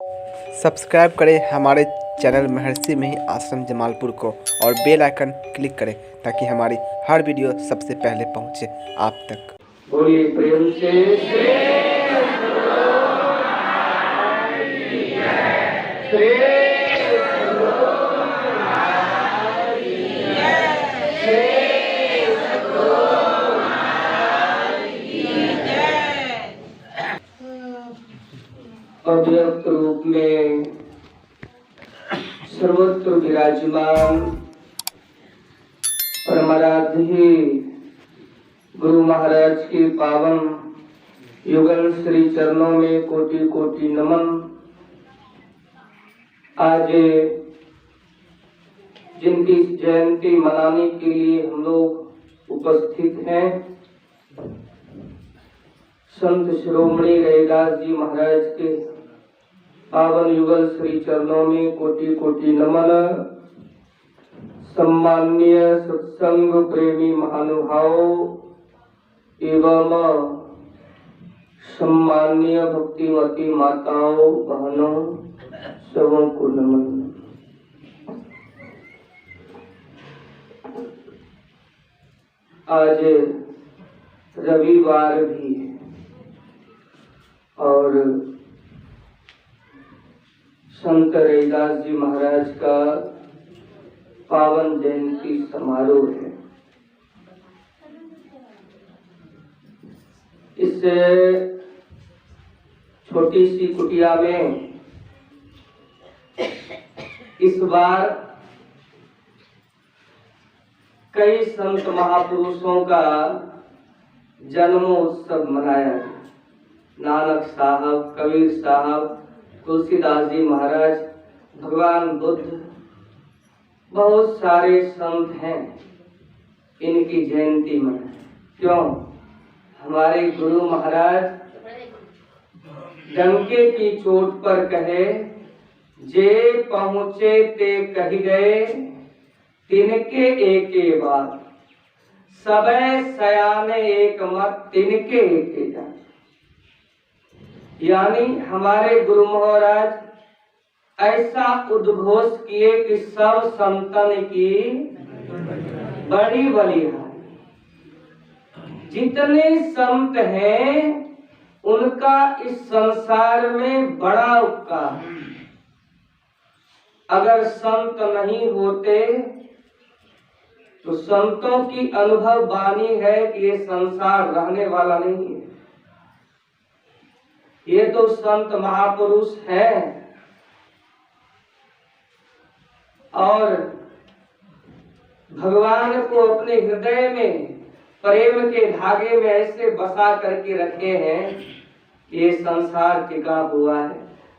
Subscribe करें हमारे channel महर्षि मही आश्रम जमालपुर को और बेल आइकन क्लिक करें ताकि हमारी हर वीडियो सबसे पहले पहुंचे आप तक। बोलिए प्रेम से अव्यक्त रूप में सर्वत्र विराजमान परमाराध्य गुरु महाराज के पावन युगल श्री चरणों में कोटि कोटि नमन। आज जिनकी जयंती मनाने के लिए हम लोग उपस्थित हैं, संत शिरोमणि रैदास जी महाराज के पावन युगल श्री चरणों में कोटि कोटि नमन। सम्माननीय सत्संग प्रेमी महानुभाव एवं सम्माननीय भक्तिमती माताओं बहनों सबों को नमन। आज रविवार भी है और संत रैदास जी महाराज का पावन जयंती समारोह है। इस छोटी सी कुटिया में इस बार कई संत महापुरुषों का जन्मोत्सव मनाया गया। नानक साहब, कबीर साहब, तुलसीदास जी महाराज, भगवान बुद्ध, बहुत सारे संत हैं, इनकी जयंती मनाए। क्यों? हमारे गुरु महाराज डंके की चोट पर कहे, जे पहुँचे ते कही गए, तिनके एके बात, सबे सयाने एक मत, तिनके एके जात। यानी हमारे गुरु महाराज ऐसा उद्घोष किए कि सब संतन की बड़ी बलिहारी। जितने संत हैं उनका इस संसार में बड़ा उपकार है। अगर संत नहीं होते तो संतों की अनुभव वाणी है कि ये संसार रहने वाला नहीं है। ये तो संत महापुरुष हैं और भगवान को अपने हृदय में प्रेम के धागे में ऐसे बसा करके रखे हैं, ये संसार टिका हुआ है।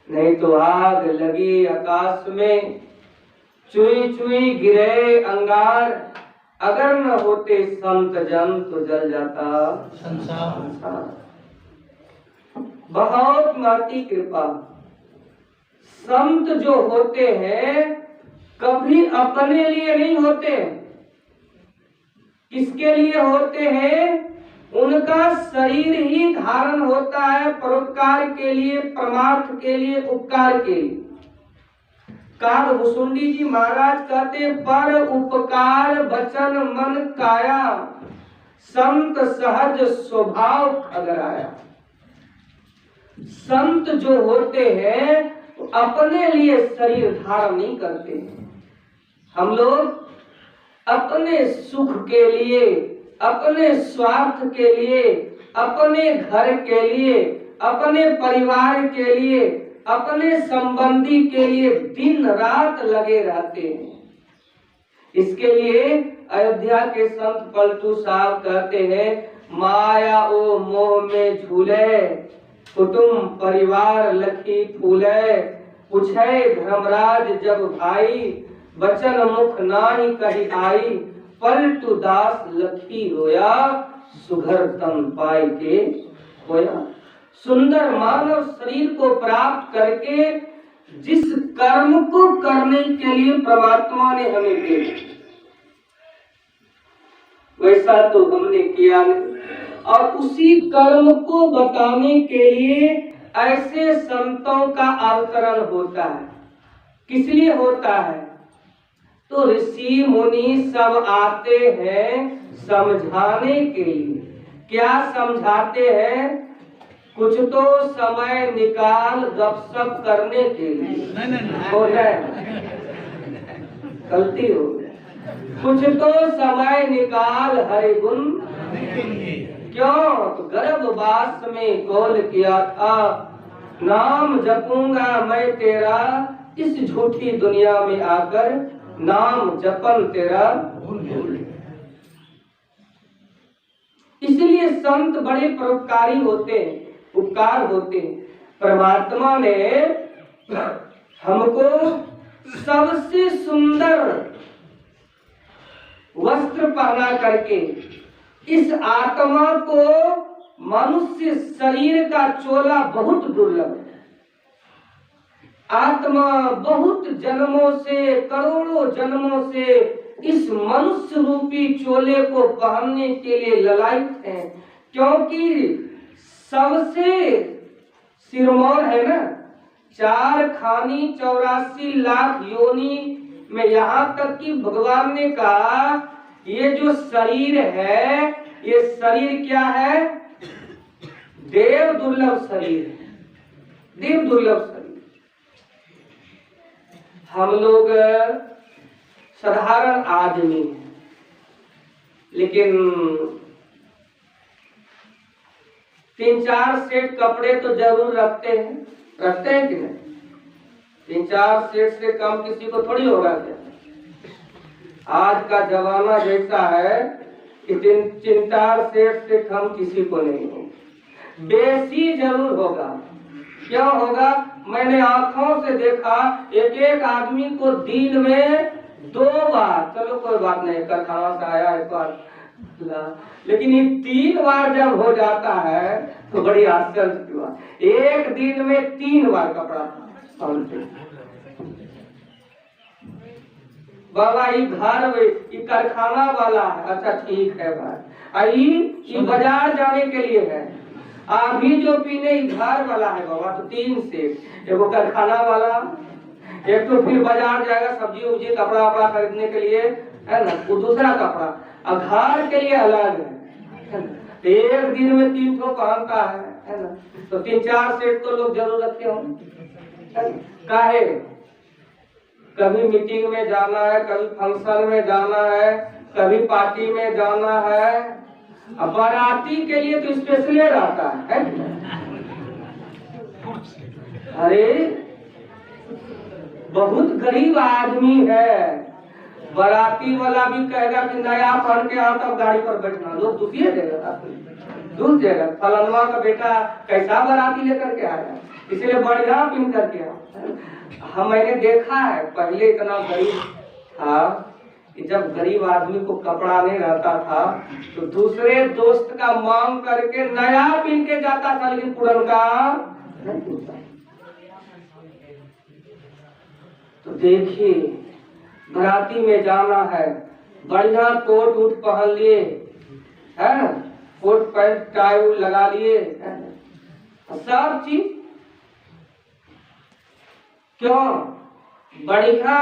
नहीं तो आग लगी आकाश में, चुई चुई गिरे अंगार, अगर न होते संत जन तो जल जाता संसार। बहुत माती कृपा। संत जो होते हैं कभी अपने लिए नहीं होते। किसके लिए होते हैं? उनका शरीर ही धारण होता है परोपकार के लिए, परमार्थ के लिए, उपकार के लिए। काल भुसुंडी जी महाराज कहते, पर उपकार वचन मन काया, संत सहज स्वभाव खगराया। संत जो होते हैं अपने लिए शरीर धारण नहीं करते। हम लोग अपने सुख के लिए, अपने स्वार्थ के लिए, अपने घर के लिए, अपने परिवार के लिए, अपने संबंधी के लिए दिन रात लगे रहते हैं। इसके लिए अयोध्या के संत पलटू साहब कहते हैं, माया ओ मोह में झूले, कुटुंब परिवार लखी फूले, पूछे धर्मराज जब भाई, बचन मुख नाही कही आई, पलटू दास लखी रोया, सुघर तन पाई के होया। सुंदर मानव शरीर को प्राप्त करके जिस कर्म को करने के लिए परमात्मा ने हमें भेजा, वैसा तो हमने किया नहीं। और उसी कर्म को बताने के लिए ऐसे संतों का अवतरण होता है। किस लिए होता है? तो ऋषि मुनि सब आते हैं समझाने के लिए। क्या समझाते हैं? कुछ तो समय निकाल गपशप करने के लिए हो जाए, गलती हो गई। कुछ तो समय निकाल हरि गुण, क्यों? तो गर्भवास में कौल किया था, नाम जपूंगा मैं तेरा, इस झूठी दुनिया में आकर नाम जपन तेरा भूल। इसलिए संत बड़े परोपकारी होते हैं, उपकार होते हैं। परमात्मा ने हमको सबसे सुंदर वस्त्र पहना करके इस आत्मा को, मनुष्य शरीर का चोला बहुत दुर्लभ है। आत्मा बहुत जन्मों से, करोड़ों जन्मों से इस मनुष्य रूपी चोले को पहनने के लिए ललायित है, क्योंकि सबसे सिरमौर है ना, 4 खानी 84 लाख योनि में, यहाँ तक कि भगवान ने कहा ये जो शरीर है, ये शरीर क्या है? देव दुर्लभ शरीर है, देव दुर्लभ शरीर। हम लोग साधारण आदमी हैं, लेकिन 3-4 सेट कपड़े तो जरूर रखते हैं। रखते हैं कि नहीं? 3-4 सेट से कम किसी को थोड़ी होगा क्या? आज का जमाना जैसा है कि 3-4 सेट से कम किसी को नहीं होगा, बेसी जरूर होगा। क्यों होगा? मैंने आंखों से देखा एक आदमी को दिन में 2 बार, चलो कोई बात नहीं, कथा से आया एक बार, लेकिन ये 3 बार जब हो जाता है तो बड़ी आश्चर्य की बात। एक दिन में 3 बार कपड़ा पहनते। बाबा ये घर में ये कारखाना वाला है, अच्छा ठीक है भाई, ये बाजार जाने के लिए है, अभी जो पीने घर वाला है बाबा, तो 3 सेट, एगो कारखाना वाला, एक तो फिर बाजार जाएगा सब्जी उब्जी कपड़ा वपड़ा खरीदने के लिए, है ना, वो दूसरा कपड़ा, और घर के लिए अलग है। एक दिन में 3 ठो पहनता है ना, तो 3-4 सेट तो लोग जरूर रखे होंगे। काहे? कभी मीटिंग में जाना है, कभी फंक्शन में जाना है, कभी पार्टी में जाना है, अब बाराती के लिए तो स्पेशली रहता है। अरे बहुत गरीब आदमी है, बाराती वाला भी कहेगा कि नया पहन के आओ तब गाड़ी पर बैठना, लोग दुखिए देगा, दूध देगा, फलनवा का बेटा कैसा बाराती लेकर के आया, इसलिए बढ़िया पिन करके आओ। मैंने देखा है, पहले इतना गरीब था कि जब गरीब आदमी को कपड़ा नहीं रहता था तो दूसरे दोस्त का मांग करके नया पिन के जाता था, लेकिन पुरनका नहीं पिनता। तो देखिए, बाराती में जाना है, बढ़िया कोट उट पहन लिए, है ना, कोट पैंट टाई लगा लिए, सब चीज। क्यों? बढ़िया,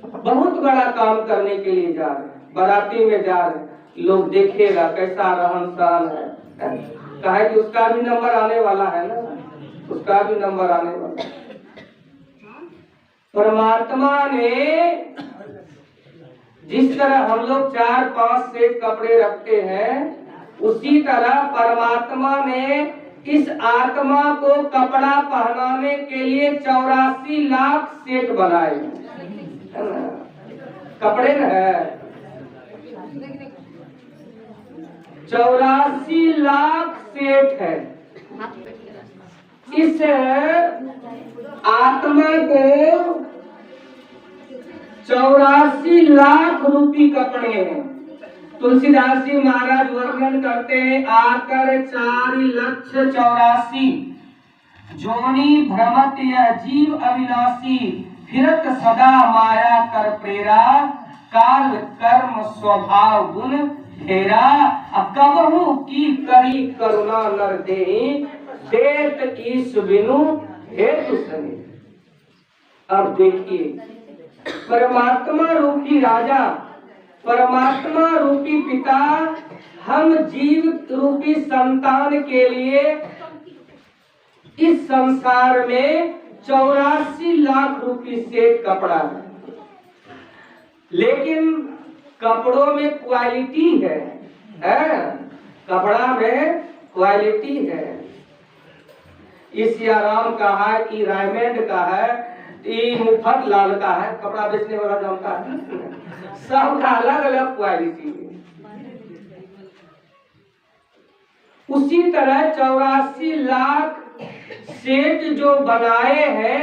बहुत बड़ा काम करने के लिए जा रहे हैं, बाराती में जा रहे हैं, लोग देखेगा कैसा रहन सहन है, कहे कि उसका भी नंबर आने वाला है ना, उसका भी नंबर आने वाला है। परमात्मा ने जिस तरह हम लोग 4-5 सेट कपड़े रखते हैं, उसी तरह परमात्मा ने इस आत्मा को कपड़ा पहनाने के लिए 84 लाख सेट बनाए, कपड़े न है, 84 लाख सेट है। इस आत्मा को 84 लाख रुपये कपड़े हैं। तुलसीदास जी महाराज वर्णन करते हैं, आकर 4,84,000 जोनी भ्रमत यह जीव अविनाशी, फिरत सदा माया कर प्रेरा, काल कर्म स्वभाव गुण फेरा, कबहू की करी करुणा नर दे, देत ईश बिनु हेतु सने। अब देखिए, परमात्मा रूपी राजा, परमात्मा रूपी पिता हम जीव रूपी संतान के लिए इस संसार में 84 लाख रुपए से कपड़ा है, लेकिन कपड़ों में क्वालिटी है, कपड़ा में क्वालिटी है। इस सियाराम का है, ई रायमेंड का है, ई मुफ्त लाल का है, कपड़ा बेचने वाला जानता है, सबका अलग अलग क्वालिटी है। उसी तरह 84 लाख सेठ जो बनाए हैं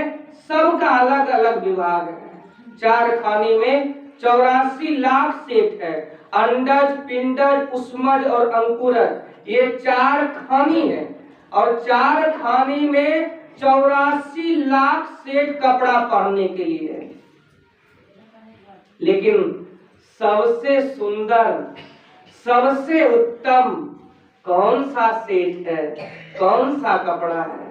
सबका अलग अलग विभाग है। 4 खानी में 84 लाख सेठ है। अंडज, पिंडज, उष्मज और अंकुरज, ये 4 खानी है और 4 खानी में 84 लाख सेठ कपड़ा पहनने के लिए है। लेकिन सबसे सुंदर, सबसे उत्तम कौन सा सेठ है, कौन सा कपड़ा है?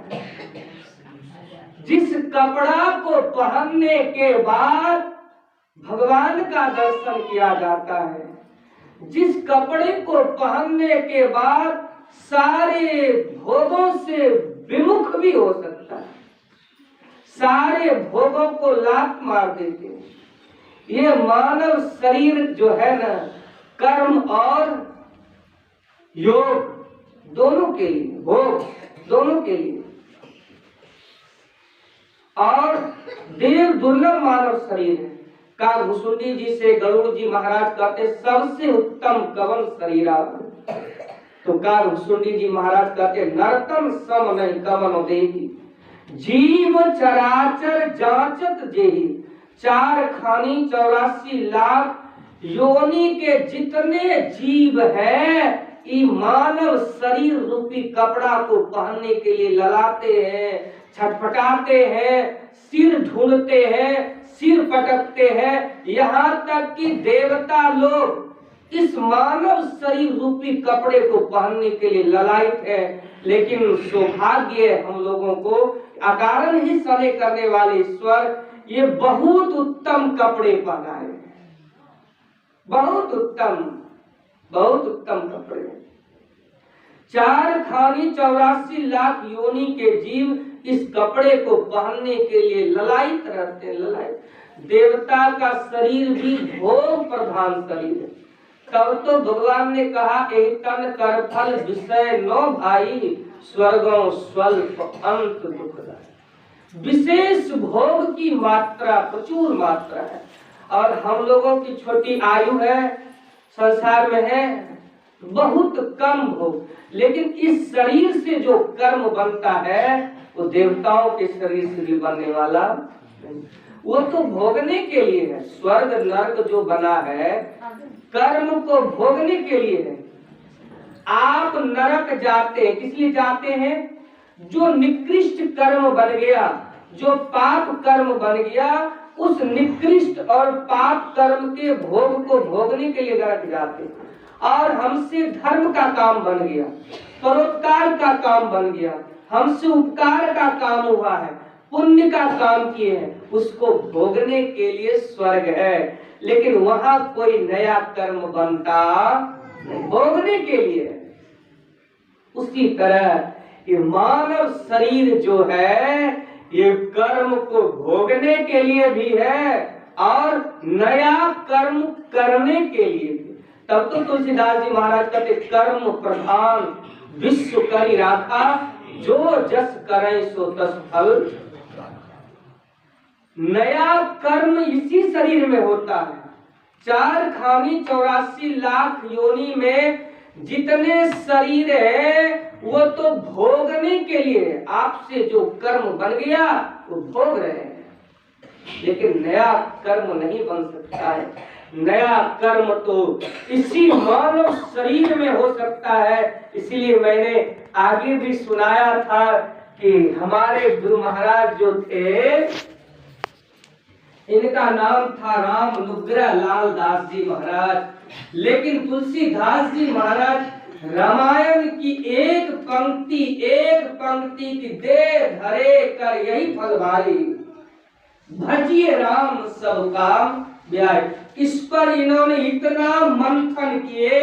जिस कपड़ा को पहनने के बाद भगवान का दर्शन किया जाता है, जिस कपड़े को पहनने के बाद सारे भोगों से विमुख भी हो सकता है, सारे भोगों को लात मार देते हैं। ये मानव शरीर जो है ना, कर्म और योग दोनों के लिए, भोग दोनों के लिए, और देव दुर्लभ मानव शरीर है। का भुसुंडी जी से गरुड़ जी महाराज कहते सबसे उत्तम कवन शरीर आप, तो का भुसुंडी जी महाराज कहते नरतम सम नहीं कवन देही, जीव चराचर जांचत जेही। 4 खानी 84 लाख योनि के जितने जीव है, ये मानव शरीर रूपी कपड़ा को पहनने के लिए ललाते हैं, छटपटाते हैं, सिर ढूंढते हैं, सिर पटकते हैं। यहाँ तक कि देवता लोग इस मानव शरीर रूपी कपड़े को पहनने के लिए ललायित है। लेकिन सौभाग्य हम लोगों को अकारण ही सने करने वाले ईश्वर ये बहुत उत्तम कपड़े पहनाए, बहुत उत्तम, बहुत उत्तम कपड़े। 4 खानी 84 लाख योनि के जीव इस कपड़े को पहनने के लिए ललायित रहते हैं, ललायित। देवता का शरीर भी भोग प्रधान शरीर है। तब तो भगवान ने कहा एहि तन कर फल विषय नो भाई, स्वर्गों स्वल्प अंत दुखदाई। विशेष भोग की मात्रा, प्रचुर मात्रा है, और हम लोगों की छोटी आयु है, संसार में है बहुत कम भोग। लेकिन इस शरीर से जो कर्म बनता है वो देवताओं के शरीर से भी बनने वाला नहीं। वो तो भोगने के लिए है। स्वर्ग नरक जो बना है कर्म को भोगने के लिए है। आप नरक जाते हैं किस लिए जाते हैं? जो निकृष्ट कर्म बन गया, जो पाप कर्म बन गया, उस निकृष्ट और पाप कर्म के भोग को भोगने के लिए नरक जाते हैं। और हमसे धर्म का काम बन गया, परोपकार का काम बन गया, हमसे उपकार का काम हुआ है, पुण्य का काम किए हैं, उसको भोगने के लिए स्वर्ग है। लेकिन वहां कोई नया कर्म बनता नहीं, भोगने के लिए। उसी तरह ये मानव शरीर जो है ये कर्म को भोगने के लिए भी है और नया कर्म करने के लिए भी। तब तो तुलसीदास जी महाराज कहते कर्म प्रधान विश्व करी राखा, जो जस करे सो तस फल। नया कर्म इसी शरीर में होता है। 4 खानी 84 लाख योनि में जितने शरीर है वो तो भोगने के लिए, आपसे जो कर्म बन गया वो भोग रहे हैं, लेकिन नया कर्म नहीं बन सकता है। नया कर्म तो इसी मानव शरीर में हो सकता है। इसलिए मैंने आगे भी सुनाया था कि हमारे गुरु महाराज जो थे इनका नाम था राम नुग्रह लाल दास जी महाराज। लेकिन तुलसीदास जी महाराज रामायण की एक पंक्ति की दे धरे कर यही फल भाई, भजिए राम सब काम ब्याह। इस पर इन्होंने इतना मंथन किए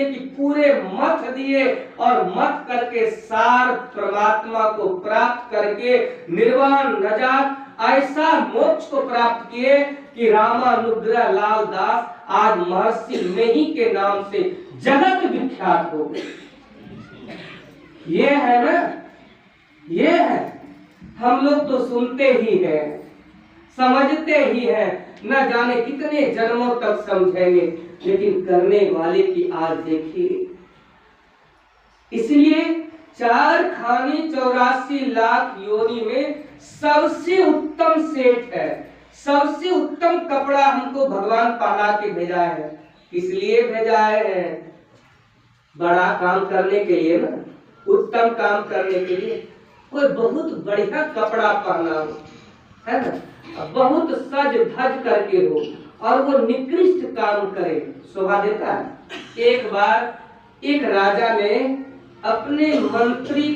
कि पूरे मत दिए और मत करके सार परमात्मा को प्राप्त करके निर्वाण नजात ऐसा मोक्ष को प्राप्त किए कि रामानुग्रह लाल दास आज महर्षि मेही के नाम से जगत विख्यात हो गए। ये है ना, ये है। हम लोग तो सुनते ही हैं, समझते ही हैं, न जाने कितने जन्मों तक समझेंगे, लेकिन करने वाले की आज देखिए। इसलिए 4 खाने 84 लाख योनि में सबसे उत्तम सेठ है, सबसे उत्तम कपड़ा हमको भगवान पहना के भेजा है। इसलिए भेजा है बड़ा काम करने के लिए ना, उत्तम काम करने के लिए। कोई बहुत बढ़िया कपड़ा पहना हो, है ना, बहुत सज धज करके हो और वो निकृष्ट काम करे, शोभा देता है। एक बार एक राजा ने अपने मंत्री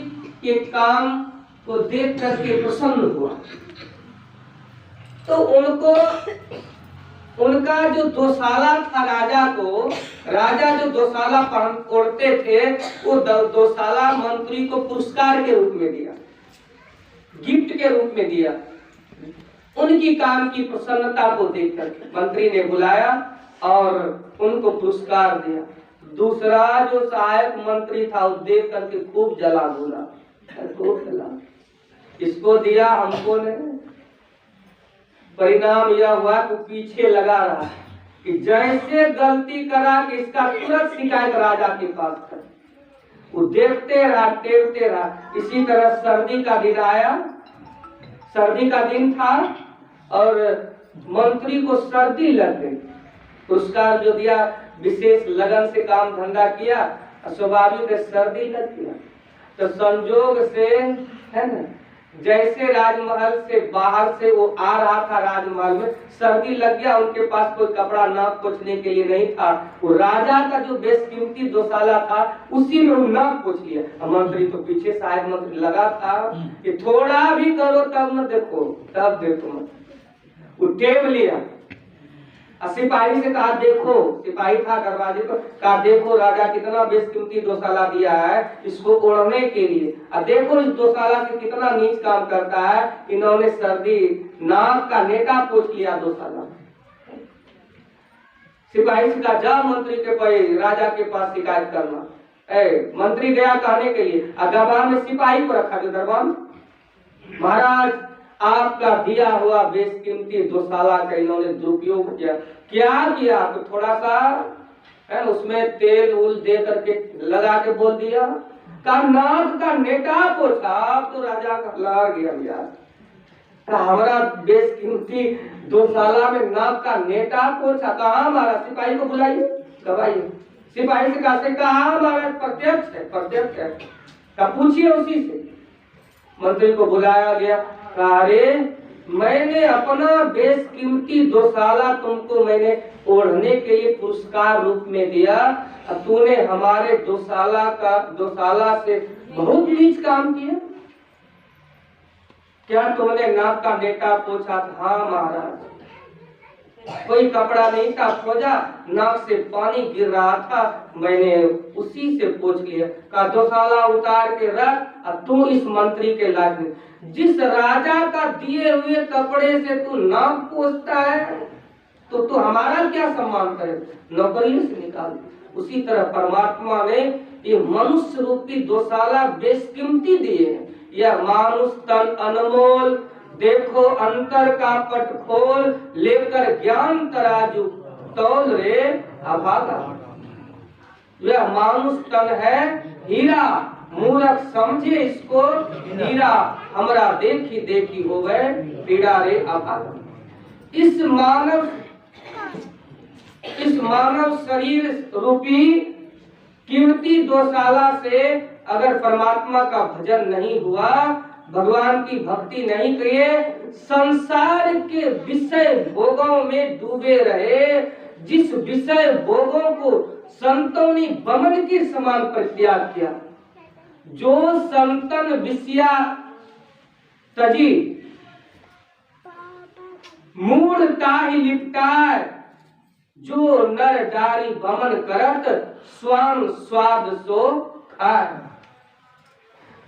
के काम को देख करके प्रसन्न हुआ, तो उनका जो दोसाला था, राजा जो दोसाला ओढ़ते थे, वो दोसाला मंत्री को पुरस्कार के रूप में दिया, गिफ्ट के रूप में दिया। उनकी काम की प्रसन्नता को देखकर मंत्री ने बुलाया और उनको पुरस्कार दिया। दूसरा जो सहायक मंत्री था वो देख करके खूब जला, इसको दिया हमको नहीं। परिणाम यह हुआ कि पीछे लगा रहा कि जैसे गलती करा कि इसका तुरंत शिकायत राजा के पास कर। वो देखते रहा। इसी तरह सर्दी का दिन आया, सर्दी का दिन था और मंत्री को सर्दी लग गई। पुरस्कार जो दिया, विशेष लगन से काम धंधा किया, स्वाभाविक सर्दी लग गया। तो संजोग से, है ना, जैसे राजमहल से बाहर से वो आ रहा था, राजमहल में सर्दी लग गया। उनके पास कोई कपड़ा नाक पोंछने के लिए नहीं था। वो राजा का जो बेशकीमती दोसाला था उसी में वो नाक पोंछ लिया। मंत्री तो पीछे सहायक मंत्री लगा था कि थोड़ा भी करो तब न देखो, तब देखो मत। वो टेप लिया, सिपाही से कहा देखो, सिपाही था दरवाजे पर, कहा देखो राजा कितना बेशकीमती दोसाला दिया है इसको ओढ़ने के लिए, और देखो इस दोसाला से कितना नीच काम करता है। इन्होंने सर्दी नाक का नेटा पोंछ लिया दोसाला। सिपाही से कहा जा मंत्री के पास, राजा के पास शिकायत करना। मंत्री गया कहने के लिए, दरबार में सिपाही को रखा जो दरबार में, महाराज आपका दिया हुआ बेशकीमती दोसाला का इन्होंने दुरुपयोग किया। क्या किया? तो थोड़ा सा है उसमें तेल उल दे करके लगा के बोल दिया, का नाक का नेटा पोछा। तो राजा का लग गया यार, हमारा बेशकीमती दोसाला में नाक का नेटा पोछा कहाँ मारा? सिपाही को बुलाइए, दबाइए। सिपाही से कहा महाराज प्रत्यक्ष है, प्रत्यक्ष है, का पूछिए उसी से। मंत्री को बुलाया गया, अरे मैंने अपना बेशकीमती दोसाला तुमको मैंने ओढ़ने के लिए पुरस्कार रूप में दिया, तूने हमारे दोसाला से बहुत नीच काम किया। क्या तुमने नाक का नेटा पोंछा? हाँ महाराज, कोई कपड़ा नहीं था, खोजा, नाक से पानी गिर रहा था, मैंने उसी से पोंछ लिया। का दोसाला उतार के रख, तू इस मंत्री के लायक नहीं। जिस राजा का दिए हुए कपड़े से तू नाक पोंछता है तो तू हमारा क्या सम्मान करे? नौकरी से निकाल। उसी तरह परमात्मा ने ये मनुष्य रूपी दोसाला बेशकीमती दिए हैं। यह मानुष तन अनमोल, देखो अंतर का पट खोल, लेकर ज्ञान तराजू तौल रे अभागा। यह मानुष तन है हीरा, मूर्ख समझे इसको हीरा, हमरा देखी देखी हो गए पीड़ा रे अभागा। इस मानव शरीर रूपी कीमती दोसाला से अगर परमात्मा का भजन नहीं हुआ, भगवान की भक्ति नहीं किए, संसार के विषय भोगों में डूबे रहे, जिस विषय भोगों को संतों ने बमन के समान परित्याग किया। जो संतन विषया तजी मूढ़ता ही लिपटाए, जो नर डारी बमन करत स्वान स्वाद सो खाए।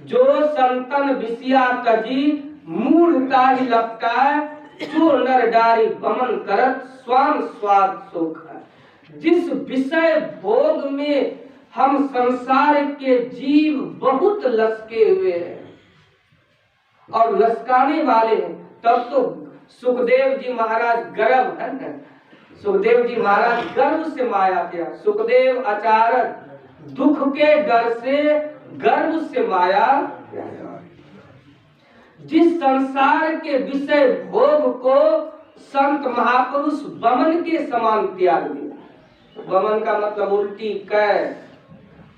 जो संतन विषया तजी मूढ़ता ही लपटाए, जो नर डारी बमन करत स्वान स्वाद सो खाए। जिस विषय भोग में हम संसार के जीव बहुत लसके हुए हैं और लसकाने वाले हैं, तब तो सुखदेव जी महाराज गर्भ है ना, सुखदेव जी महाराज गर्भ से माया किया। सुखदेव आचार्य दुख के डर से गर्भ से माया। जिस संसार के विषय भोग को संत महापुरुष बमन के समान त्याग दिया। बमन का मतलब उल्टी कै।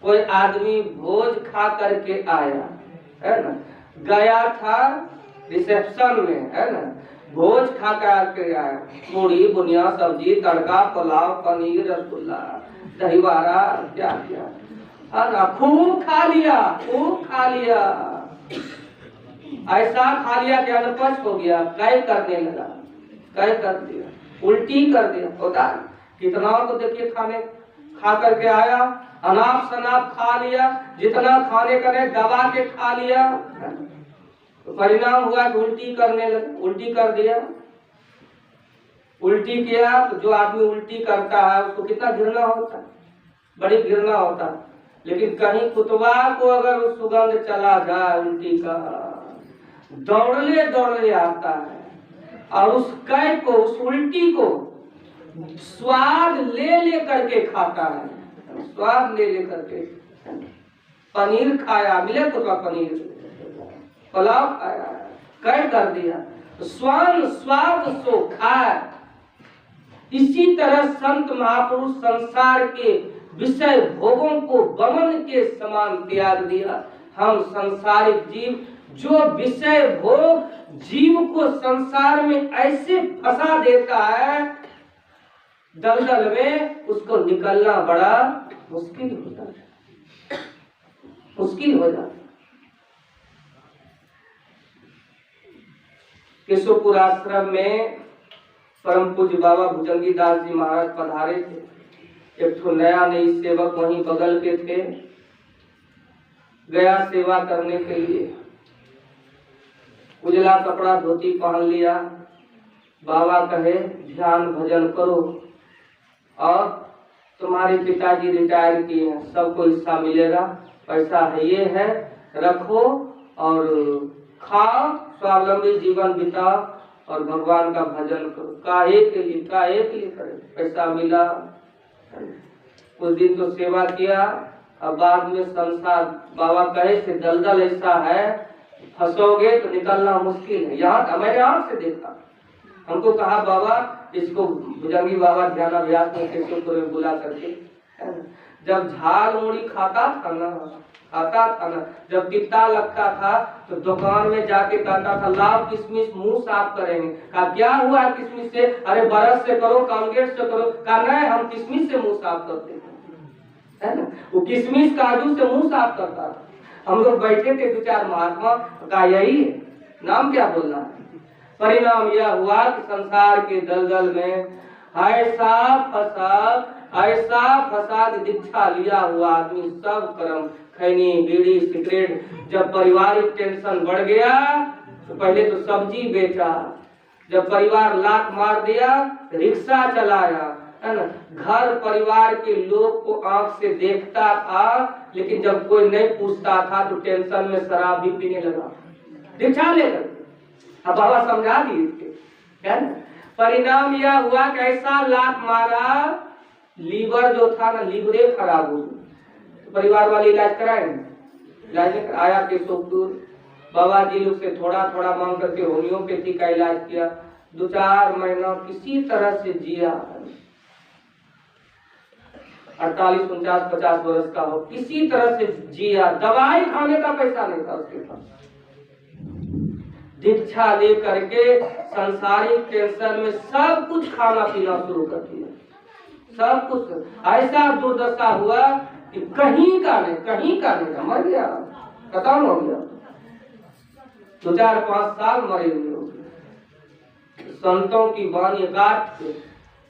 कोई आदमी भोज खा करके आया है ना, गया था रिसेप्शन में है ना, भोज खा करके आया, पूरी बुनिया सब्जी तड़का पुलाव पनीर रसगुल्ला दही बारा क्या क्या है ना, खूब खा लिया, खूब खा लिया। ऐसा खा लिया कि अनपच हो गया, कै करने लगा, कै कर दिया, उल्टी कर दिया। होता है कितना को देखिए, खाने खा करके आया, अनाप शनाप खा लिया, जितना खाने का नहीं दबा के खा लिया, तो परिणाम हुआ कि उल्टी करने लगा, उल्टी कर दिया। उल्टी किया तो जो आदमी उल्टी करता है उसको कितना घृणा होता है, बड़ी घृणा होता है। लेकिन कहीं कुतवा को अगर उस सुगंध चला जाए उल्टी का, दौड़ले दौड़ले आता है और उस कै को, उस उल्टी को स्वाद ले करके खाता है, स्वाद ले करके। पनीर खाया, मिले तो का पनीर, पुलाव खाया, कै कर दिया, स्वान स्वाद सो खाए। इसी तरह संत महापुरुष संसार के विषय भोगों को बमन के समान त्याग दिया। हम संसारिक जीव, जो विषय भोग जीव को संसार में ऐसे फंसा देता है दलदल में, उसको निकलना बड़ा मुश्किल होता है, मुश्किल हो जाता है। केशवपुर आश्रम में परम पूज्य बाबा भुजंगी दास जी महाराज पधारे थे। एक तो नया नई सेवक वहीं बगल के थे, गया सेवा करने के लिए, उजला कपड़ा धोती पहन लिया। बाबा कहे ध्यान भजन करो और तुम्हारे पिताजी रिटायर किए हैं, सबको हिस्सा मिलेगा, पैसा है ये है, रखो और खाओ, स्वावलंबी जीवन बिताओ और भगवान का भजन करो। काहे के लिए करे, पैसा मिला। कुछ दिन तो सेवा किया, अब बाद में संसार, बाबा कहे से दलदल ऐसा है, फंसोगे तो निकलना मुश्किल है। यहाँ मैंने आँख से देखा, हमको कहा बाबा इसको भुजंगी बाबा ध्यानाभ्यास में केशवपुर में बुला करके, जब झाल मूड़ी खाता था ना, जब पिता लगता था तो दुकान में जाके कहता था लाओ किशमिश मुंह साफ करेंगे। कहा क्या हुआ किशमिश से? अरे ब्रश से करो, कॉलगेट से करो। कहा नहीं, हम किशमिश से मुंह साफ करते हैं, है ना। वो किशमिश काजू से मुंह साफ करता था। हम लोग बैठे थे दो चार महात्मा, कहा यही है, नाम क्या बोलना है। परिणाम यह हुआ कि संसार के दलदल में ऐसा फसा दीक्षा लिया हुआ आदमी सब कर्म, खैनी बीड़ी सिगरेट। जब पारिवारिक टेंशन बढ़ गया तो पहले तो सब्जी बेचा, जब परिवार लात मार दिया रिक्शा चलाया, है ना। घर परिवार के लोग को आंख से देखता था, लेकिन जब कोई नहीं पूछता था तो टेंशन में शराब भी पीने लगा, दीक्षा लेकर। अब बाबा समझा दिए, है ना। परिणाम यह हुआ कि ऐसा लात मारा, लीवर जो था ना, लीवरे खराब हो गई। तो परिवार वाले इलाज कराए, इलाज आया केशवपुर, बाबा जी लोग से थोड़ा थोड़ा मांग करके होम्योपैथी का इलाज किया। 2-4 महीना किसी तरह से जिया, 48, 49, 50 वर्ष का हो, किसी तरह से जिया। दवाई खाने का पैसा नहीं था उसके पास। दीक्षा लेकर के संसारिक टेंशन में सब कुछ खाना पीना शुरू कर दिया, सब कुछ। ऐसा दुर्दशा हुआ कि कहीं का नहीं मर गया, खत्म हो गया। 2-4-5 साल मरे हुए हो गए। संतों की वाणी काट के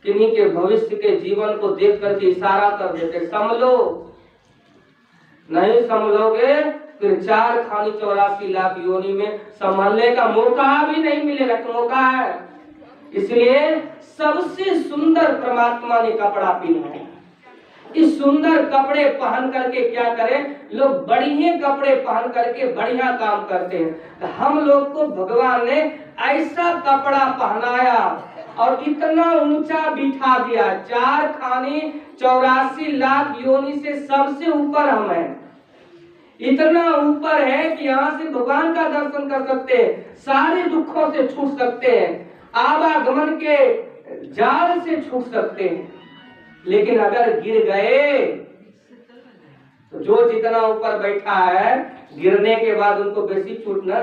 किन्हीं के भविष्य के जीवन को देख करके इशारा कर देते, संभलो, नहीं संभलोगे फिर 4 खानी 84 लाख योनि में संभलने का मौका भी नहीं मिलेगा। तो मौका है, इसलिए सबसे सुंदर परमात्मा ने कपड़ा पहना है। इस सुंदर कपड़े पहन करके क्या करें, लोग बढ़िया कपड़े पहन करके बढ़िया काम करते हैं। तो हम लोग को भगवान ने ऐसा कपड़ा पहनाया और इतना ऊंचा बिठा दिया, 4 खाने 84 लाख योनि से सबसे ऊपर हम हैं। इतना ऊपर है कि यहाँ से भगवान का दर्शन कर सकते हैं, सारे दुखों से छूट सकते हैं, आवागमन के जाल से छूट सकते हैं। लेकिन अगर गिर गए तो जो जितना ऊपर बैठा है, गिरने के बाद उनको बेसी चोट ना।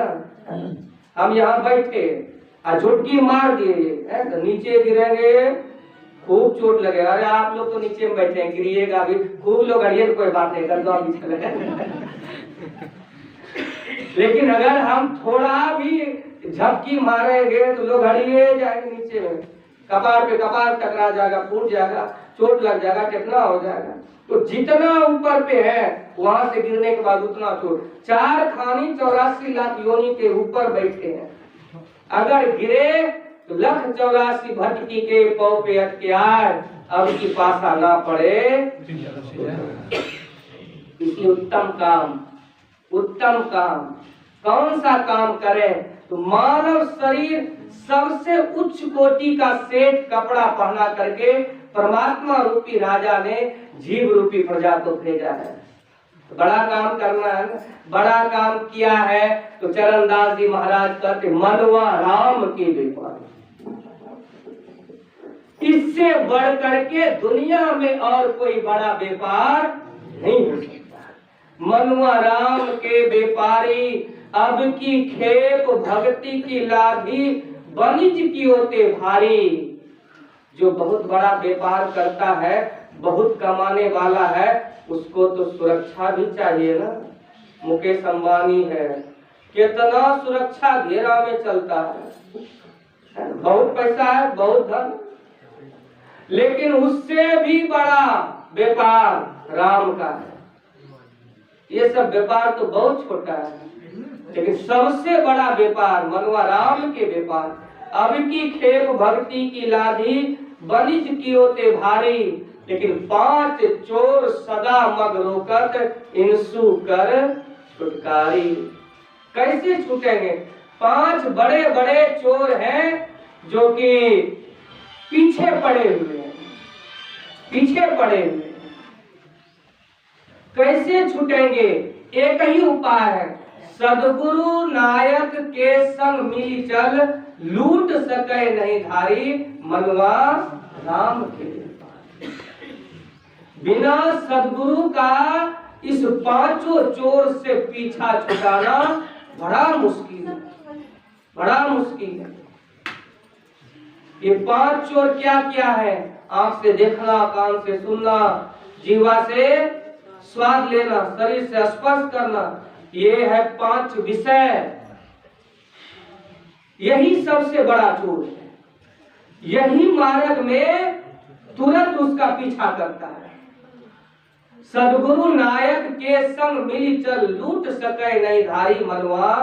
हम यहाँ बैठे और झुटकी मार दिए तो नीचे गिरेंगे, खूब चोट लगेगा। अरे आप लोग तो नीचे में बैठे हैं, गिरिएगा भी खूब, लोग अड़िए कोई बात नहीं, गद्दा भी चले। लेकिन अगर हम थोड़ा भी झपकी मारेंगे तो लोग अड़िए जाएंगे नीचे में, कपार पे कपार टकरा जाएगा, फूट जाएगा, चोट लग जाएगा, कितना हो जाएगा। तो जितना ऊपर पे है वहां से गिरने के बाद उतना चोट। 4 खानी 84 लाख योनि के ऊपर बैठे हैं, अगर गिरे तो 184 भटकी के पाँव पे अटके आए, अब की पासा ना पड़े। इसलिए उत्तम काम कौन सा काम करें, तो मानव शरीर सबसे उच्च कोटि का सेठ कपड़ा पहना करके परमात्मा रूपी राजा ने जीव रूपी प्रजा को भेजा है। तो बड़ा काम करना है ना, बड़ा काम किया है। तो चरणदास जी महाराज कहते, मनवा राम की व्यापार, इससे बढ़ करके दुनिया में और कोई बड़ा व्यापार नहीं हो सकता। मनवा राम के व्यापारी, अब की खेप भक्ति की लाधी, वणिज की होते भारी। जो बहुत बड़ा व्यापार करता है, बहुत कमाने वाला है, उसको तो सुरक्षा भी चाहिए ना। मुकेश अंबानी है, कितना सुरक्षा घेरा में चलता है, बहुत पैसा है, बहुत धन, लेकिन उससे भी बड़ा व्यापार राम का है। ये सब व्यापार तो बहुत छोटा है, लेकिन सबसे बड़ा व्यापार मनवा राम के व्यापार। अब की खेप भक्ति की लाधी, वणिज की होते भारी, लेकिन 5 चोर सदा मग रोकत, इनसु कर छुटकारी। कैसे छूटेंगे? 5 बड़े बड़े चोर हैं जो कि पीछे पड़े हुए हैं, कैसे छूटेंगे? एक ही उपाय है, सदगुरु नायक के संग मिल चल, लूट सके नहीं धारी, मनवा राम के। बिना सदगुरु का इस 5 चोर से पीछा छुटाना बड़ा मुश्किल है। ये 5 चोर क्या क्या है? आंख से देखना, कान से सुनना, जीवा से स्वाद लेना, शरीर से स्पर्श करना, ये है 5 विषय। यही सबसे बड़ा चोर है। यही मार्ग में तुरंत उसका पीछा करता है। सदगुरु नायक के संग मिली चल, लूट सके नहीं धारी, मनवा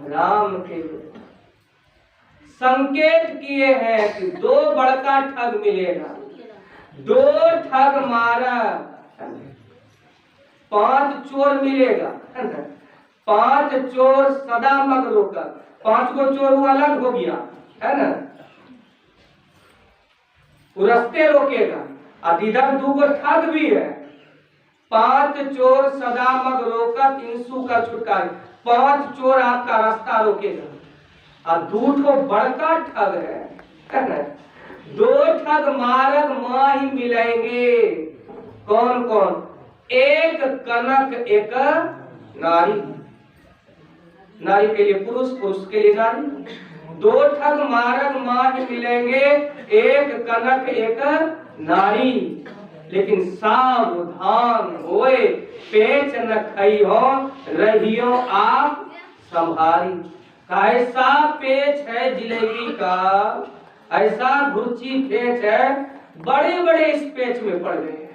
राम के। संकेत किए हैं कि 2 बड़का ठग मिलेगा, 2 ठग मारा, 5 चोर मिलेगा, 5 चोर सदा मग रोकर। 5 को चोर हुआ अलग हो गया है ना, वो रास्ते रोकेगा। और इधर 2 ठग भी है, 5 चोर सदा मग रोकर, इंसु का छुटकारा। 5 चोर आपका रास्ता रोकेगा, और 2 बड़का ठग है ना। 2 ठग मार्ग मां ही मिलेंगे। कौन कौन? एक कनक एक नारी, नारी के लिए पुरुष, पुरुष के लिए नारी। 2 ठग मार्ग मां ही मिलेंगे, एक कनक एक नारी, लेकिन सावधान होए पेच न खइहो रहियो आप संभारी। कैसा पेच है जिलेबी का, ऐसा घुर्ची पेच है, बड़े बड़े इस पेच में पड़ गए,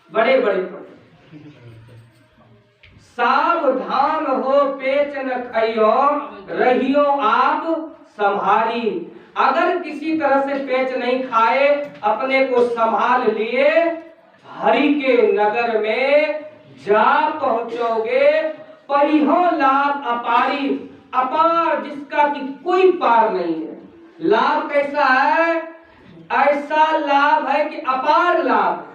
बड़े बड़े पड़ गए। सावधान हो पेच न खइयो रहियो आप संभारी। अगर किसी तरह से पेच नहीं खाए, अपने को संभाल लिए, हरि के नगर में जा पहुंचोगे, परिहो लाभ अपारी, अपार जिसका कि कोई पार नहीं है। लाभ कैसा है? ऐसा लाभ है कि अपार लाभ,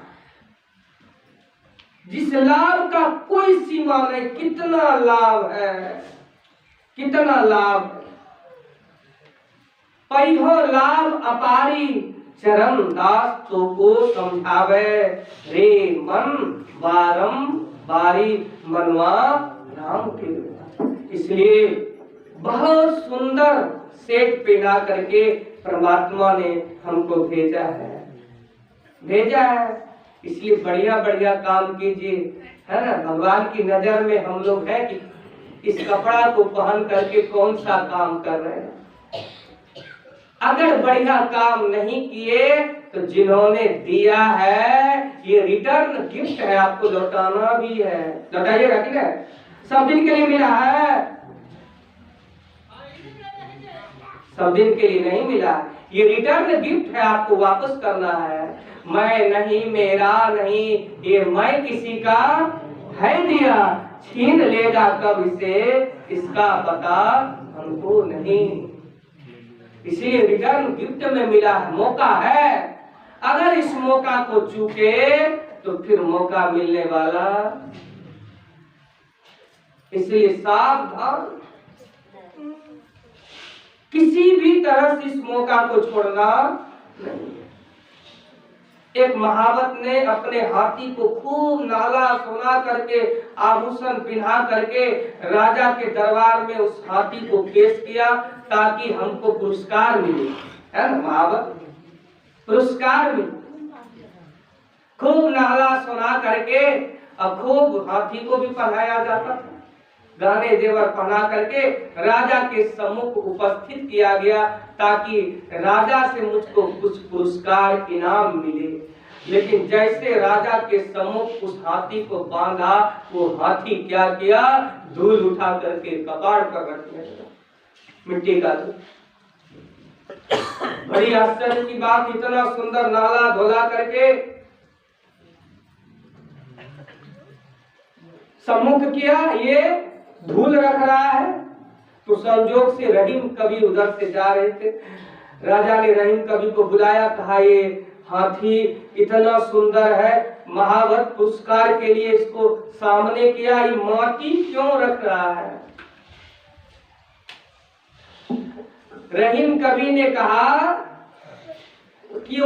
जिस लाभ का कोई सीमा नहीं। कितना लाभ है, कितना लाभ है। परिहो लाभ अपारी, चरण दास तो को समझावे, रे मन बारम बारी मनवा राम के। इसलिए बहुत सुंदर सेठ पहना करके परमात्मा ने हमको भेजा है, भेजा है। इसलिए बढ़िया बढ़िया काम कीजिए, है ना। भगवान की नजर में हम लोग हैं कि इस कपड़ा को पहन करके कौन सा काम कर रहे हैं। अगर बढ़िया काम नहीं किए तो जिन्होंने दिया है ये रिटर्न गिफ्ट है, आपको लौटाना भी है। लौटाइएगा कि नहीं? सब दिन के लिए मिला है, सब दिन के लिए नहीं मिला। ये रिटर्न गिफ्ट है, आपको वापस करना है। मैं नहीं, मेरा नहीं, ये मैं किसी का है दिया, छीन लेगा कब इसे, इसका पता हमको नहीं। इसलिए रिटर्न गिफ्ट में मिला है, मौका है। अगर इस मौका को चूके तो फिर मौका मिलने वाला। इसलिए सावधान, किसी भी तरह से इस मौका को छोड़ना नहीं। एक महावत ने अपने हाथी को खूब नाला सोना करके, आभूषण पिन्हा करके राजा के दरबार में उस हाथी को पेश किया ताकि हमको पुरस्कार मिले, है ना। महावत पुरस्कार मिले, खूब नाला सोना करके, और खूब हाथी को भी पहनाया जाता था, गाने जेवर पहना करके राजा के सम्मुख उपस्थित किया गया ताकि राजा से मुझको कुछ पुरस्कार इनाम मिले। लेकिन जैसे राजा के सम्मुख उस हाथी को बांधा, वो हाथी क्या किया, धूल उठा करके कपाड़ पर रख दिया, मिट्टी का धूल। बड़ी आश्चर्य की बात, इतना सुंदर नाला धोला करके सम्मुख किया, ये धूल रख रहा है। तो संजोग से रहीम कवि उधर से जा रहे थे। राजा ने रहीम कवि को बुलाया, कहा ये हाथी इतना सुंदर है, महावत पुरस्कार के लिए इसको सामने किया, ये माटी क्यों रख रहा है। रहीम कवि ने कहा कि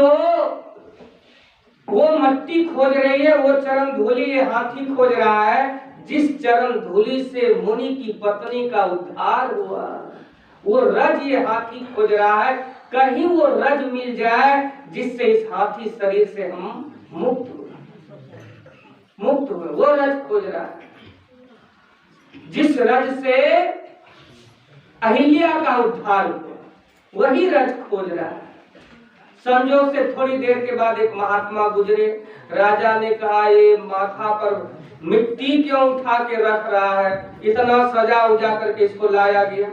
वो मट्टी खोज रही है, वो चरण धूलि ये हाथी खोज रहा है। जिस चरण धूलि से मुनि की पत्नी का उद्धार हुआ, वो रज ये हाथी खोज रहा है। कहीं वो रज मिल जाए जिससे इस हाथी शरीर से हम मुक्त हुए, वो रज खोज रहा है। जिस रज से अहिल्या का उद्धार हुआ, वही रज खोज रहा है। संजोग से थोड़ी देर के बाद एक महात्मा गुजरे। राजा ने कहा ये माथा पर मिट्टी क्यों उठा के रख रहा है, इतना सजा उजा करके इसको लाया गया,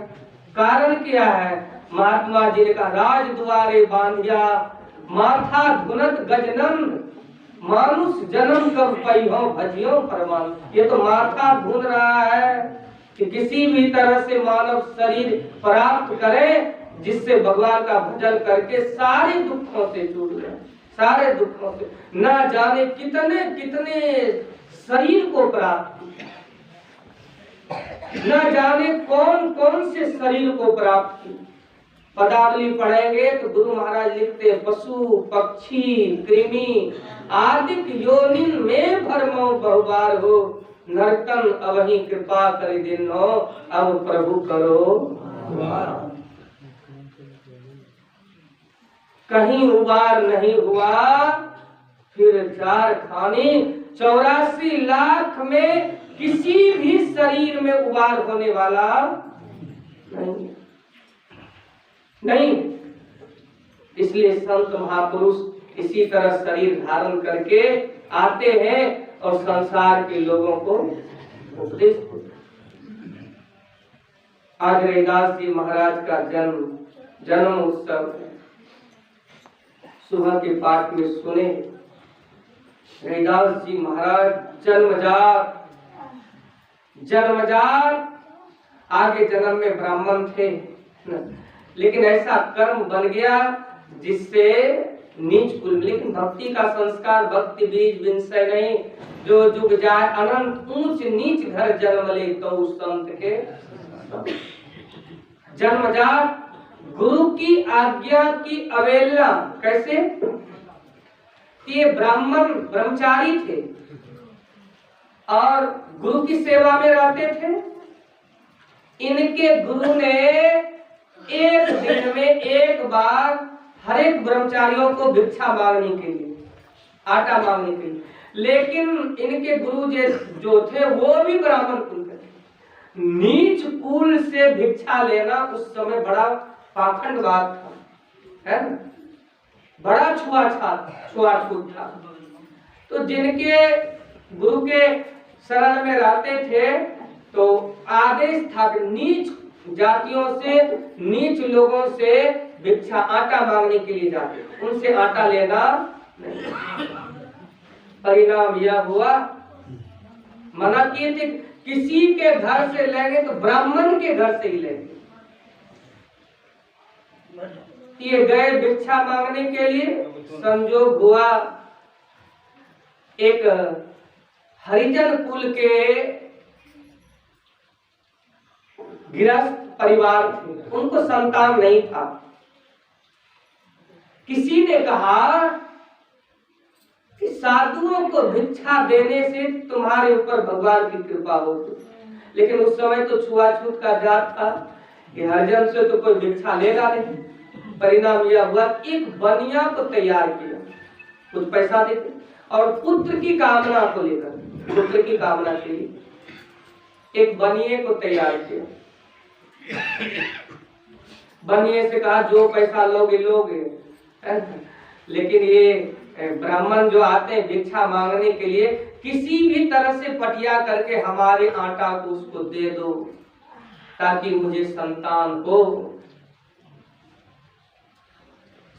कारण क्या है। महात्मा जी ने कहा राज द्वारे बांधिया माथा धुनत गजनंद, मानुष जन्म कब पैहो भजियो परमान। ये तो माथा धुन रहा है कि किसी भी तरह से मानव शरीर प्राप्त करे जिससे भगवान का भजन करके सारे दुखों से छूट जाए, सारे दुखों से। न जाने कितने कितने शरीर को प्राप्त, न जाने कौन कौन से शरीर को प्राप्त की। पदावली पढ़ेंगे तो गुरु महाराज लिखते पशु पक्षी कृमि आदि योनिन में भरमो बहुबार हो, नर्तन अवही कृपा कर दिन हो, अब प्रभु करो। कहीं उबार नहीं हुआ, फिर 4 खाने 84 लाख में किसी भी शरीर में उबार होने वाला नहीं। इसलिए संत महापुरुष इसी तरह शरीर धारण करके आते हैं और संसार के लोगों को उपदेश देते हैं। आज रविदास जी महाराज का जन्म उत्सव है। सुबह के पाठ में सुने रविदास जी महाराज जन्मजात आगे जन्म में ब्राह्मण थे, लेकिन ऐसा कर्म बन गया जिससे नीच कुल। लेकिन भक्ति का संस्कार भक्ति बीज विंसय नहीं, जो जुग जाए अनंत ऊंच नीच घर जन्म ले तो उस संत के जन्मजात गुरु की आज्ञा की अवहेलना। कैसे? ये ब्राह्मण ब्रह्मचारी थे और गुरु की सेवा में रहते थे। इनके गुरु ने एक दिन में एक बार हर एक ब्रह्मचारियों को भिक्षा मांगने के लिए, आटा मांगने के लिए, लेकिन इनके गुरु जो थे वो भी ब्राह्मण कुल के थे। नीच कुल से भिक्षा लेना उस समय बड़ा पाखंड बात था, है ना? बड़ा छुआछूत था। तो जिनके गुरु के शरण में रहते थे तो आदेश था कि नीच जातियों से, नीच लोगों से भिक्षा आटा मांगने के लिए जाते, उनसे आटा लेना नहीं। परिणाम यह हुआ, मना किए थे किसी के घर से लेंगे तो ब्राह्मण के घर से ही लेंगे। ये गए भिक्षा मांगने के लिए, संजोग हुआ एक हरिजन कुल के गृहस्थ परिवार थे, उनको संतान नहीं था। किसी ने कहा कि साधुओं को भिक्षा देने से तुम्हारे ऊपर भगवान की कृपा होती, लेकिन उस समय तो छुआछूत का जात था कि हरिजन से तो कोई भिक्षा लेगा नहीं। परिणाम यह हुआ एक बनिया को तैयार किया, कुछ पैसा देते और पुत्र की कामना को लेकर, पुत्र की कामना के लिए एक बनिए को तैयार किया। बनिए से कहा जो पैसा लोगे लोगे, लेकिन ये ब्राह्मण जो आते हैं भिक्षा मांगने के लिए, किसी भी तरह से पटिया करके हमारे आटा को उसको दे दो ताकि मुझे संतान हो।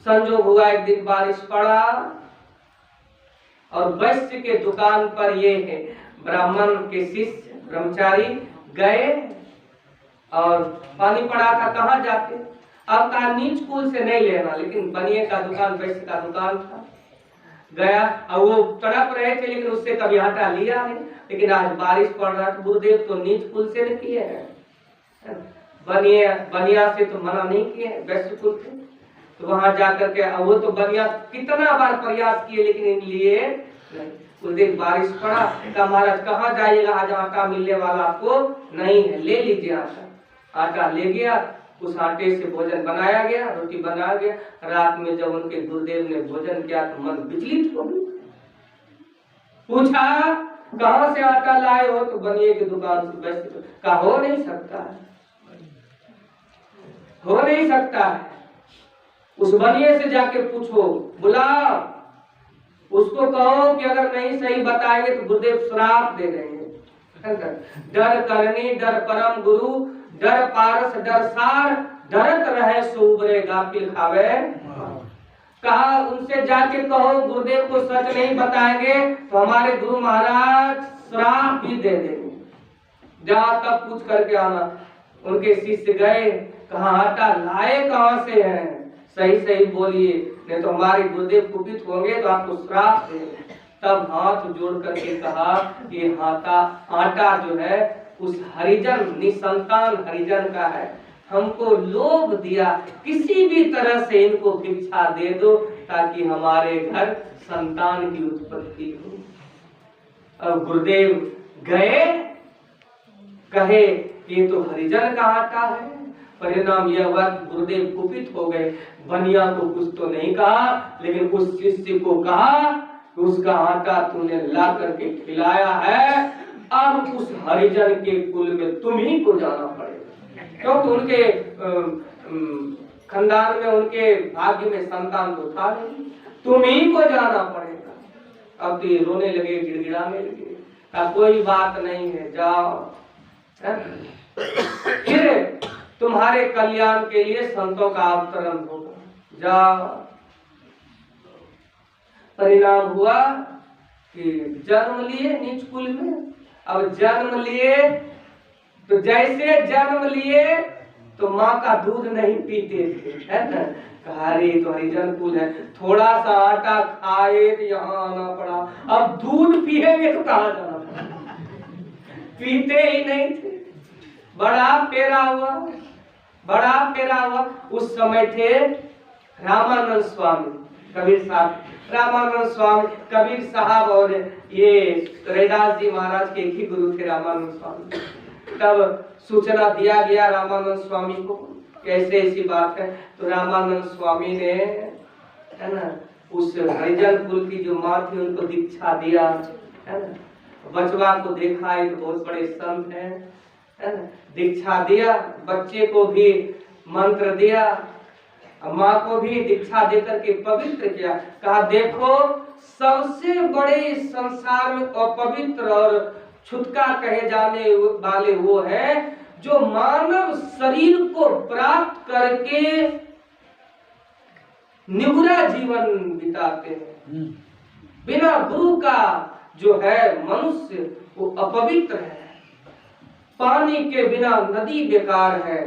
संजोग हुआ एक दिन बारिश पड़ा और वैश्य के दुकान पर ये ब्राह्मण के शिष्य ब्रह्मचारी गए और पानी पड़ा था, कहाँ जाते? अब कहा नीच कुल से नहीं लेना, लेकिन बनिए का दुकान, वैश्य का दुकान था। गया और वो तड़प रहे थे, लेकिन उससे कभी आटा लिया नहीं। लेकिन आज बारिश पड़ रहा है, गुरुदेव तो नीच कुल से नहीं किए हैं, बनिया से तो मना नहीं किए, वैश्य कुल से। तो वहां जाकर के वो तो बनिया कितना बार प्रयास किए लेकिन इन लिए नहीं। उस दिन बारिश पड़ा, कहा महाराज कहाँ जाइएगा, आज आटा मिलने वाला आपको नहीं है, ले लीजिए आटा। आटा ले गया, उस आटे से भोजन बनाया गया, रोटी बनाया गया। रात में जब उनके गुरुदेव ने भोजन किया तो मन विचलित हो गया। पूछा कहाँ से आटा लाए हो? तो बनिए की दुकान से। वैसे कहा हो नहीं सकता है, हो नहीं सकता है। उस बनिए से जाके पूछो, बुलाओ, उसको कहो कि अगर नहीं सही बताएंगे तो गुरुदेव श्राप दे देंगे। डर करनी डर परम गुरु, डर पारस डर सार, डरत रहे सुबरे गाफिल खावे। कहा उनसे जाके कहो गुरुदेव को सच नहीं बताएंगे तो हमारे गुरु महाराज श्राप भी दे देंगे। जा तब पूछ करके आना। उनके शिष्य गए, कहा आटा लाए कहाँ से हैं, सही सही बोलिए, नहीं तो हमारे गुरुदेव कुपित होंगे तो आपको श्राप देंगे। तब हाथ जोड़ करके कहा कि आटा जो है उस हरिजन निसंतान हरिजन का है, हमको लोभ दिया, किसी भी तरह से इनको भिक्षा दे दो ताकि हमारे घर संतान की उत्पत्ति हो। और गुरुदेव गए, कहे ये तो हरिजन का आटा है, परिणाम यह हुआ कि गुरुदेव कुपित हो गए। बनिया को कुछ तो नहीं कहा, लेकिन उस शिष्य को कहा कि उसका आटा तूने ला करके खिलाया है, अब उस हरिजन के कुल में तुम ही को जाना पड़ेगा, क्योंकि उनके खानदान में, उनके भाग्य में संतान तो था नहीं, तुम ही को जाना पड़ेगा। अब तो ये रोने लगे, गिड़गिड़ाने लगे, कहा कोई बात नहीं है, जाओ, फिर तुम्हारे कल्याण के लिए संतों का अवतरण होगा, जाओ। परिणाम हुआ कि जन्म लिए नीच कुल में। अब जन्म लिए तो जैसे जन्म लिए तो माँ का दूध नहीं पीते थे, है ना, अरे तो हरिजन कुल है, थोड़ा सा आटा खाए तो यहाँ आना पड़ा, अब दूध पिएंगे तो कहाँ जाना पड़ा, पीते ही नहीं थे। बड़ा फेरा हुआ, बड़ा फेरा हुआ। उस समय थे रामानंद स्वामी, कबीर साहब, रामानंद स्वामी, कबीर साहब और ये रैदास जी महाराज के एक ही गुरु थे रामानंद स्वामी। तब सूचना दिया गया रामानंद स्वामी को, कैसे ऐसी बात है, तो रामानंद स्वामी ने, है ना, उस हरिजन कुल की जो माँ थी उनको दीक्षा दिया, है ना, बचवा को देखा एक बहुत बड़े संत है ना, दीक्षा दिया, बच्चे को भी मंत्र दिया, माँ को भी दीक्षा देकर के पवित्र किया। कहा देखो सबसे बड़े संसार में अपवित्र और छुटका कहे जाने वाले वो है जो मानव शरीर को प्राप्त करके निगुरा जीवन बिताते हैं। बिना गुरु का जो है मनुष्य वो अपवित्र है। पानी के बिना नदी बेकार है,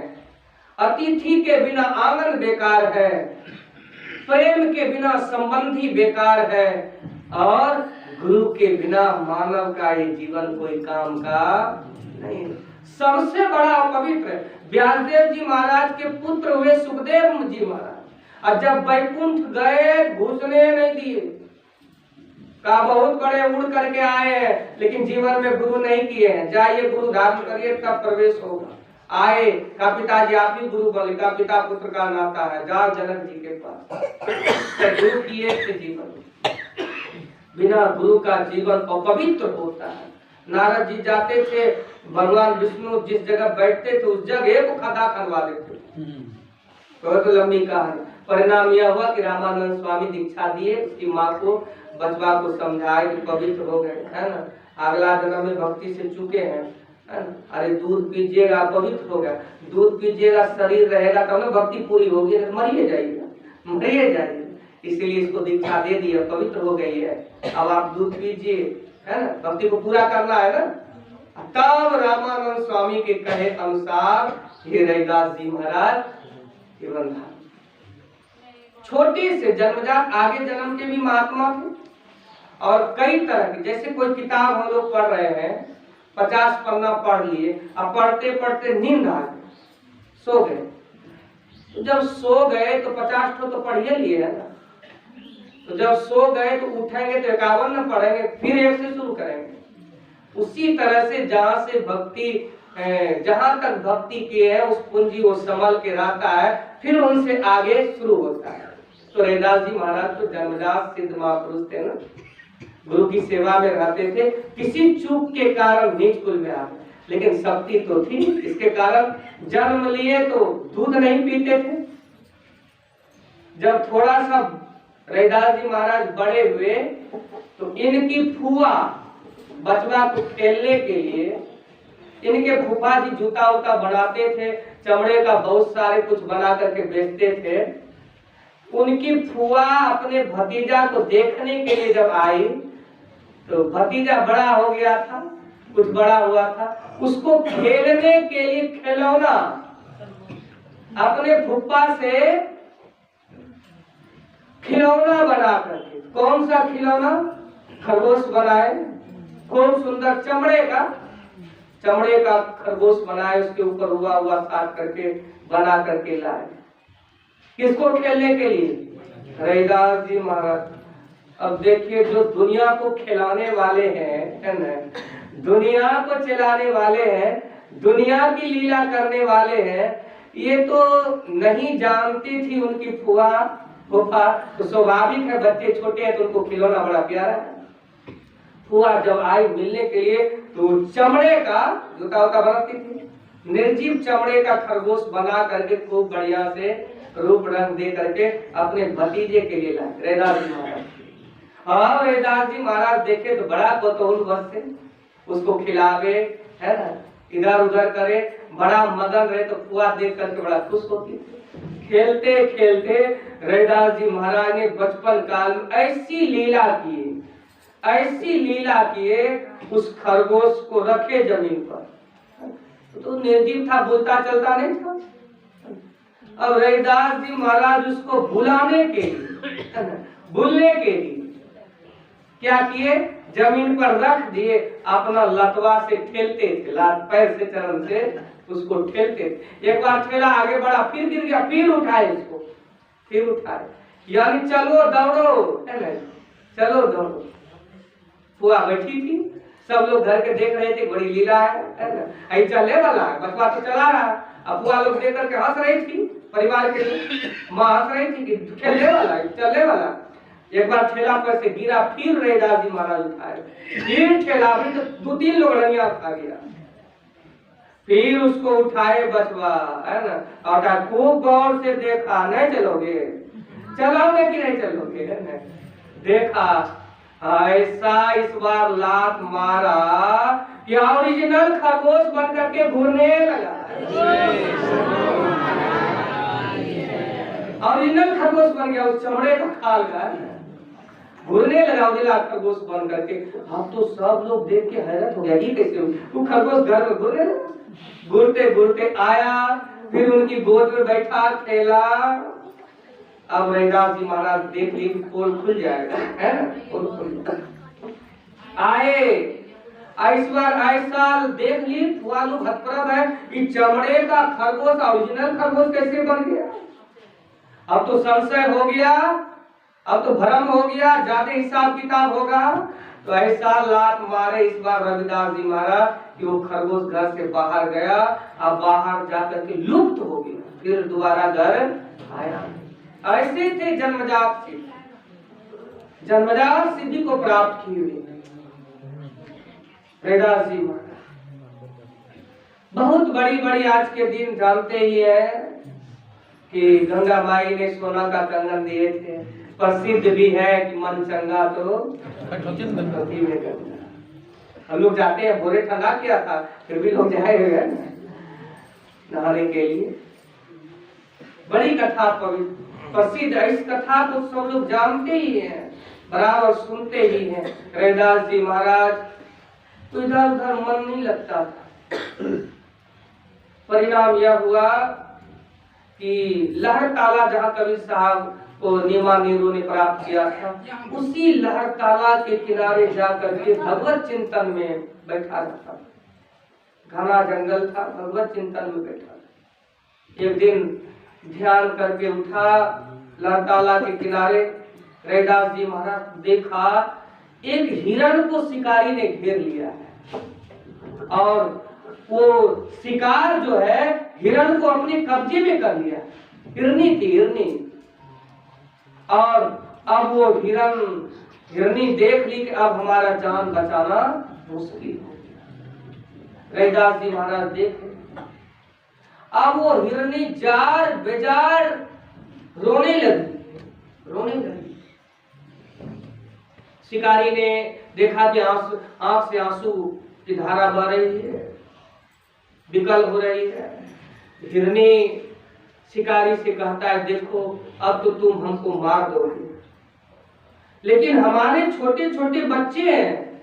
अतिथि के बिना आंगन बेकार है, प्रेम के बिना संबंधी बेकार है, और गुरु के बिना मानव का ये जीवन कोई काम का नहीं। सबसे बड़ा अपवित्र है। व्यासदेव जी महाराज के पुत्र हुए सुखदेव जी महाराज, और जब वैकुंठ गए घुसने नहीं दिए, कहा बहुत बड़े उड़ करके आए हैं लेकिन जीवन में गुरु नहीं किए हैं, जाइए गुरु धारण करिए तब प्रवेश होगा। आए, कहा पिताजी आप ही गुरु बने, कहा पिता पुत्र का नाता है, जाओ जनक जी के पास। गुरु किए थे जीवन, बिना गुरु का जीवन अपवित्र होता है। नारद जी जाते थे, भगवान विष्णु जिस जगह बैठते थे उस जगह को खदा खनवा देते, बहुत लंबी कहानी। परिणाम यह हुआ कि रामानंद स्वामी दीक्षा दिए, उसकी माँ को, बचवा को समझाए कि पवित्र हो गए, है ना, अगला जन्म में भक्ति से चुके हैं, है ना, अरे दूध पीजिएगा पवित्र हो गया, दूध पीजिएगा शरीर रहेगा तब ना भक्ति पूरी होगी, मरिए जाइएगा, मरिए जाइए, इसीलिए इसको दीक्षा दे दी, पवित्र हो गई है, अब आप दूध पीजिए, है ना, भक्ति को पूरा करना है ना। तब रामानंद स्वामी के कहे अनुसार हे रैदास जी महाराज जीवन धारण, छोटे से जन्मजात, आगे जन्म के भी महात्मा थे, और कई तरह की, जैसे कोई किताब हम लोग पढ़ रहे हैं, 50 पन्ना पढ़ लिए, अब पढ़ते पढ़ते नींद आ गई, सो गए, तो जब सो गए तो 50 तो पढ़ ही लिए है ना, तो जब सो गए तो उठेंगे तो 51 न पढ़ेंगे, फिर एक से शुरू करेंगे। उसी तरह से जहाँ से भक्ति, जहाँ तक भक्ति की है उस पूंजी वो संभल के रहता है, फिर उनसे आगे शुरू होता है। तो रैदास जी महाराज तो जन्मजात सिद्ध महापुरुष थे ना, गुरु की सेवा में रहते थे, किसी चूक के कारण नीच कुल में आ गए, लेकिन शक्ति तो थी, इसके कारण जन्म लिए तो दूध नहीं पीते थे। जब थोड़ा सा रैदास जी महाराज बड़े हुए तो इनकी फुआ बचवा को खेलने के लिए, इनके फूफा जी जूता उता बनाते थे, चमड़े का बहुत सारे कुछ बना करके बेचते थे। उनकी फुआ अपने भतीजा को देखने के लिए जब आई तो भतीजा बड़ा हो गया था, कुछ बड़ा हुआ था, उसको खेलने के लिए खिलौना अपने फूफा से खिलौना बना करके, कौन सा खिलौना, खरगोश बनाए, खूब सुंदर चमड़े का खरगोश बनाए, उसके ऊपर हुआ साथ करके बना करके लाए, किसको खेलने के लिए, रैदास जी महाराज। अब देखिए जो दुनिया को खिलाने वाले हैं, है ना, दुनिया को चलाने वाले हैं, दुनिया की लीला करने वाले हैं, ये तो नहीं जानती थी उनकी फुआ फूफा, तो स्वाभाविक है बच्चे छोटे हैं तो उनको खिलौना बड़ा प्यारा है। फुआ जब आई मिलने के लिए तो चमड़े का जूता उता बनाती थी, निर्जीव चमड़े का खरगोश बना करके खूब बढ़िया से रूप रंग दे करके अपने भतीजे के लिए लाए रैदास जी महाराज। हाँ रैदास जी महाराज देखे तो बड़ा कौतूहल बस से उसको खिलावे, है ना, इधर उधर करे, बड़ा मगन रहे तो फुआ देख करके बड़ा खुश होती थी। खेलते खेलते रैदास जी महाराज ने बचपन काल में ऐसी लीला किए उस खरगोश को रखे जमीन पर, तो निर्जीव था, बोलता चलता नहीं था। अब रैदास जी महाराज उसको भुलाने के लिए क्या किए, जमीन पर रख दिए, अपना लतवा से ठेलते थे, लात पैर से चरण से उसको ठेलते थे। एक बार ठेला आगे बढ़ा, फिर गिर गया, फिर उठाए उसको, फिर उठाए, यानी चलो दौड़ो, है ना, चलो दौड़ो। फुआ बैठी थी, सब लोग घर के देख रहे थे, बड़ी लीला है ना, ऐ चलने वाला है, बचवा तो चला रहा। अब फुआ लोग देख करके हंस रही थी, परिवार के माँ हंस रही थी कि खेलने वाला है, चलने वाला। एक बार ठेला पर से गिरा, फिर रैदास जी महाराज उठाए, फिर ठेला भी तो 2-3 लोग रनिया खा गया, फिर उसको उठाए बचवा, है ना, और खूब गौर से देखा, नहीं चलोगे, चलोगे कि नहीं चलोगे, है ना, देखा ऐसा इस बार लात मारा कि ओरिजिनल खरगोश बन करके घूरने लगा। ओरिजिनल खरगोश बन गया, उस चमड़े का खाल का घूरने लगा, ओरिजिनल खरगोश बन करके। अब तो सब लोग देख के हैरत हो गया, ये कैसे वो खरगोश घर में घूरने लगा। घूरते घूरते आया, फिर उनकी गोद में बैठा, खेला। अब रैदास जी महाराज देख ली पोल खुल जाएगा, है ना, पोल खुल जाएगा। आए इस बार ऐसा देख ली, फुआ लोग हतप्रभ है कि चमड़े का खरगोश ओरिजिनल खरगोश कैसे बन गया। अब तो संशय हो गया, अब तो भ्रम हो गया, ज्यादा हिसाब किताब होगा। तो ऐसा लात मारे इस बार रविदास जी महाराज कि वो खरगोश घर से बाहर गया, अब बाहर जाकर के लुप्त हो गया, फिर दोबारा घर आया। ऐसे थे जन्मजात सिद्धि को प्राप्त किए हुए रैदास जी महाराज। बहुत बड़ी बड़ी आज के दिन जानते ही है कि गंगा माई ने सोना का कंगन दिए थे, प्रसिद्ध भी है कि मन चंगा तो कटौती में गंगा। हम लोग जाते हैं, भोरे ठंडा किया था, फिर भी लोग जाए हुए नहाने के लिए। बड़ी कथा प्रसिद्ध है, इस कथा को सब लोग जानते ही हैं, बराबर सुनते ही हैं। रैदास जी महाराज तो इधर उधर मन नहीं लगता था। परिणाम यह हुआ कि लहरताला जहाँ कबीर साहब को नीमा नीरू ने प्राप्त किया था, उसी लहरताला के किनारे जाकर के भगवत चिंतन में बैठा रहता था। घना जंगल था, भगवत चिंतन में बैठा था। एक दिन ध्यान करके उठा, लहरताला के किनारे रैदास जी महाराज देखा एक हिरण को शिकारी ने घेर लिया है, और वो शिकार जो है हिरण को अपने कब्जे में कर लिया। हिरनी थी, हिरनी। और अब वो हिरनी देख ली कि अब हमारा जान बचाना मुश्किल हो गया। रैदास जी महाराज देखे, अब वो हिरनी जार बेजार रोने लगी। शिकारी ने देखा कि आंख से आंसू की धारा बह रही है, विकल हो रही है। हिरनी शिकारी से कहता है, देखो अब तो तुम हमको मार दोगे, लेकिन हमारे छोटे छोटे बच्चे हैं,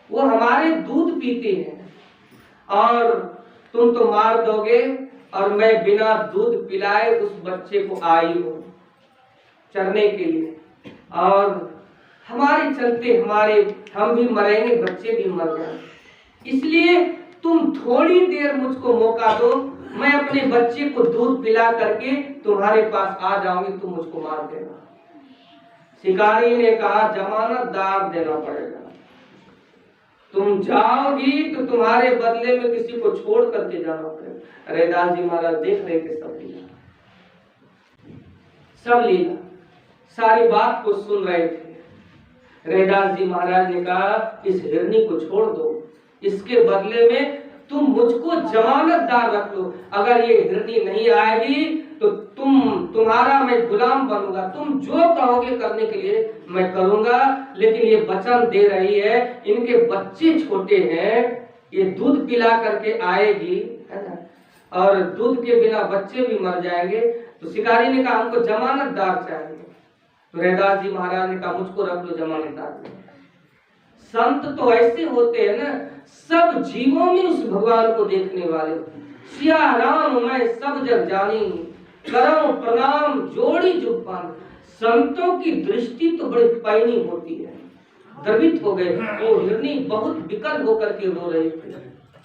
वो हमारे दूध पीते हैं, और तुम तो मार दोगे, और मैं बिना दूध पिलाए उस बच्चे को आई हूँ चरने के लिए, और हमारे चलते हम भी मरेंगे, बच्चे भी मर जाएंगे, इसलिए तुम थोड़ी देर मुझको मौका दो, मैं अपने बच्चे को दूध पिला करके तुम्हारे पास आ जाऊंगी, तुम मुझको मार देना। शिकारी ने कहा, जमानतदार देना पड़ेगा। तुम जाओगी तो तुम्हारे बदले में किसी को छोड़ करके जाना पड़ेगा। रैदास जी महाराज देख रहे थे सब लीला, सारी बात को सुन रहे थे। रैदास जी महाराज ने कहा इस हिरनी को छोड़ दो, इसके बदले में तुम मुझको जमानतदार रख लो। अगर ये हिरनी नहीं आएगी तो तुम्हारा मैं गुलाम बनूंगा, तुम जो कहोगे करने के लिए मैं करूंगा। लेकिन ये वचन दे रही है, इनके बच्चे छोटे हैं, ये दूध पिला करके आएगी, है ना, और दूध के बिना बच्चे भी मर जाएंगे। तो शिकारी ने कहा हमको जमानतदार चाहिए। तो रैदास जी महाराज ने कहा मुझको रख लो जमानतदार। संत तो ऐसे होते हैं ना, सब जीवों में उस भगवान को देखने वाले। सिया राम मैं सब जग जानी, करो प्रणाम जोड़ी जुबान। संतों की दृष्टि तो बड़ी पैनी होती है। द्रवित हो गए, वो हिरनी बहुत विकल होकर के रो रही थी,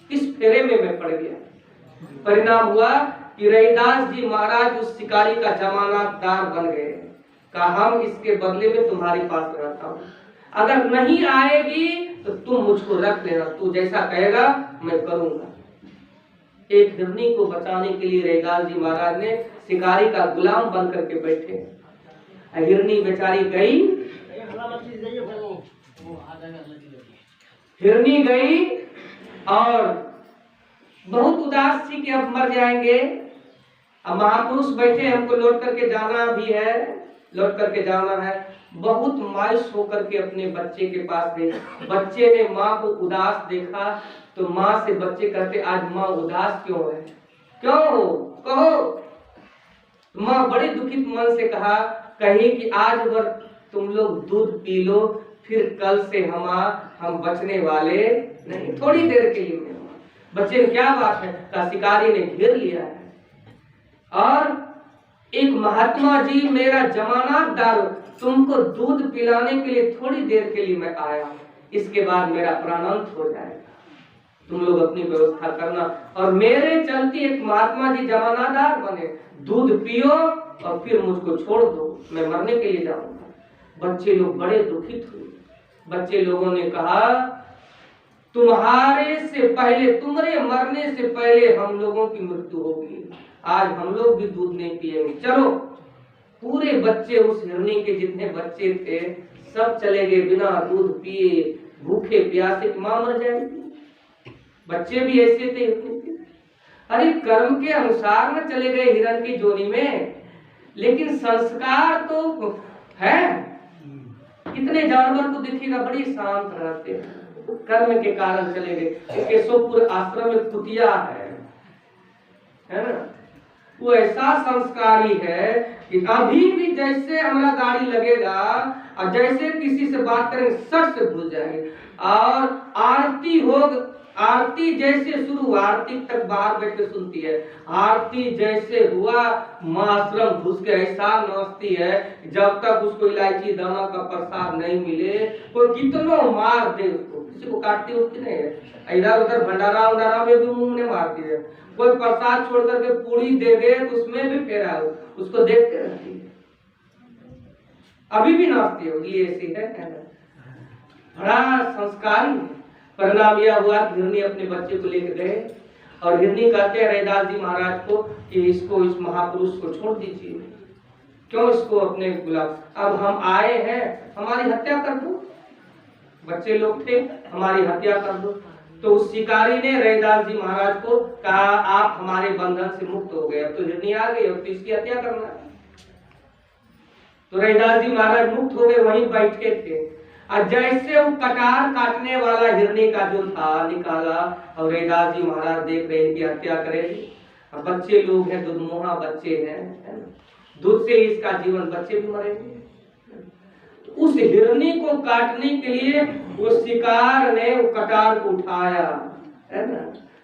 किस फेरे में मैं पड़ गया। परिणाम हुआ कि रैदास जी महाराज उस शिकारी का जमानतदार बन गए। कहा हम इसके बदले में तुम्हारे पास रहता हूँ, अगर नहीं आएगी तो तुम मुझको रख लेना, तू जैसा कहेगा मैं करूंगा। एक हिरनी को बचाने के लिए रैदास जी महाराज ने शिकारी का गुलाम बन करके बैठे। हिरनी बेचारी गई, हिरनी गई और बहुत उदास थी कि अब मर जाएंगे। अब महापुरुष बैठे, हमको लौट करके जाना भी है, लौट करके जाना है। बहुत मायूस होकर के अपने बच्चे के पास गए। बच्चे ने माँ को उदास देखा तो माँ से बच्चे कहते आज माँ उदास क्यों है, क्यों हो, कहो। माँ बड़े दुखित मन से कहा कही कि आज भर तुम लोग दूध पी लो, फिर कल से हम बचने वाले नहीं, थोड़ी देर के लिए। बच्चे ने क्या बात है, का शिकारी ने घेर लिया है और एक महात्मा जी मेरा जमानतदार, तुमको दूध पिलाने के लिए थोड़ी देर के लिए मैं आया, इसके बाद मेरा प्राणांत हो जाएगा, तुम लोग अपनी व्यवस्था करना। और मेरे चलते एक महात्मा जी जमानतदार बने, दूध पियो और फिर मुझको छोड़ दो, मैं मरने के लिए जाऊंगा। बच्चे लोग बड़े दुखित हुए। बच्चे लोगों ने कहा तुम्हारे से पहले, तुम्हारे मरने से पहले हम लोगों की मृत्यु होगी, आज हम लोग भी दूध नहीं पिएंगे, चलो। पूरे बच्चे उस हिरनी के जितने बच्चे थे सब चले गए, बिना दूध पिए भूखे प्यासे, मां मर जाएगी। बच्चे भी ऐसे थे। अरे कर्म के अनुसार न चले गए हिरण की जोनी में, लेकिन संस्कार तो है। कितने जानवर को देखिएगा बड़ी शांत रहते हैं, कर्म के कारण चले गए। केशवपुर आश्रम में कुतिया है ना, वो ऐसा संस्कारी है कि अभी भी जैसे हमारा गाड़ी लगेगा और जैसे किसी से बात करेंगे सट से भूल जाएंगे। और आरती होग, आरती जैसे शुरू, आरती तक बाहर बैठ के सुनती है, आरती जैसे हुआ माँ आश्रम घुस के ऐसा नाचती है, जब तक उसको इलायची दाना का प्रसाद नहीं मिले, कोई कितनो मार दे उसको, किसी को काटती होती नहीं है। इधर उधर भंडारा उंडारा में भी मुंह ने मारती है, कोई प्रसाद छोड़ करके पूरी दे दे तो उसमें भी फेरा हो, उसको देखते रहती है। अभी भी नाचती होगी, ऐसी है, बड़ा संस्कारी। परिणाम यह हुआ कि हिरनी अपने बच्चे को लेकर गए और हिरनी कहते हैं रैदास जी महाराज को कि इसको, इस महापुरुष को छोड़ दीजिए, क्यों इसको अपने गुलाम, अब हम आए हैं हमारी हत्या कर दो, बच्चे लोग थे हमारी हत्या कर दो। तो उस शिकारी ने रैदास जी महाराज को कहा आप हमारे बंधन से मुक्त हो गए, अब तो हिरनी आ गई, अब तो इसकी हत्या करना है। तो रैदास जी महाराज मुक्त हो गए, वहीं बैठे थे। और जैसे वो कटार काटने वाला हिरनी का जो था निकाला और रैदास जी महाराज देख रहे इनकी हत्या करेंगे। और बच्चे लोग हैं, दुधमुहा बच्चे हैं, दूध से इसका जीवन, बच्चे भी मरेंगे। तो उस हिरनी को काटने के लिए वो शिकार ने वो कटार को उठाया, है ना,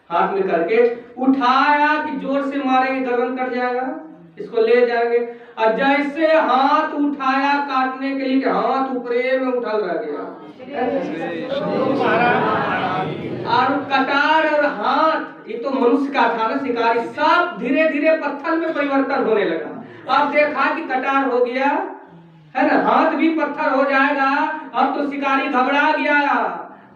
हाथ में करके उठाया कि जोर से मारेंगे गर्दन कट जाएगा, इसको ले जाएंगे। और जैसे हाथ उठाया काटने के लिए, हाथ ऊपरे में उठा रह गया और कटार और हाथ, ये तो मनुष्य का था ना, शिकारी, सब धीरे धीरे पत्थर में परिवर्तन होने लगा। अब देखा कि कटार हो गया, है ना, हाथ भी पत्थर हो जाएगा। अब तो शिकारी घबरा गया,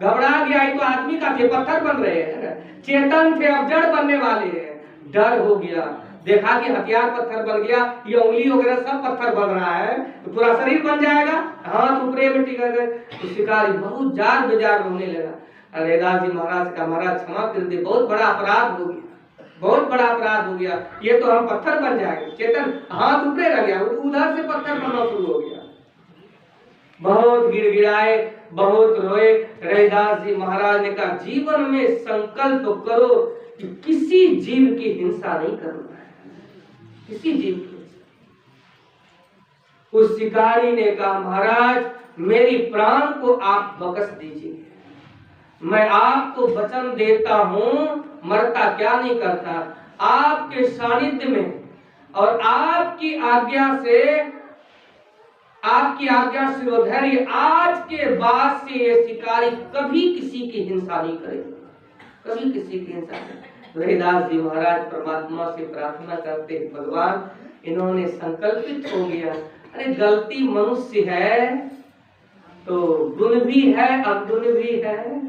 घबरा गया, ये तो आदमी का थे, पत्थर बन रहे हैं, चेतन थे अब जड़ बनने वाले हैं। डर हो गया, देखा कि हथियार पत्थर बन गया, ये उंगली वगैरह सब पत्थर बन रहा है, तो पूरा शरीर बन जाएगा, हाथ ऊपरे में टिका गए। तो शिकारी बहुत जार बेजार रोने लगा। रैदास जी महाराज का, महाराज क्षमा कर दे, बहुत बड़ा अपराध हो गया, बहुत बड़ा अपराध हो गया, ये तो हम पत्थर बन जाएंगे। चेतन हाथ ऊपरे रह गया, उधर से पत्थर बनना शुरू हो गया। बहुत गिड़गिड़ाए, बहुत रोए। रैदास जी महाराज ने कहा जीवन में संकल्प करो कि किसी जीव की हिंसा नहीं करना है, किसी जीव की। उस शिकारी ने कहा महाराज मेरी प्राण को आप बख्श दीजिए, मैं आपको वचन देता हूं, मरता क्या नहीं करता, आपके सानिध्य में और आपकी आज्ञा से शिरोधर्य आज के बाद से ये शिकारी कभी किसी की हिंसा नहीं करेगा, कभी किसी की हिंसा नहीं। रैदास जी महाराज परमात्मा से प्रार्थना करते, भगवान इन्होंने संकल्पित हो गया, अरे गलती मनुष्य है तो गुण भी है अवगुण भी है,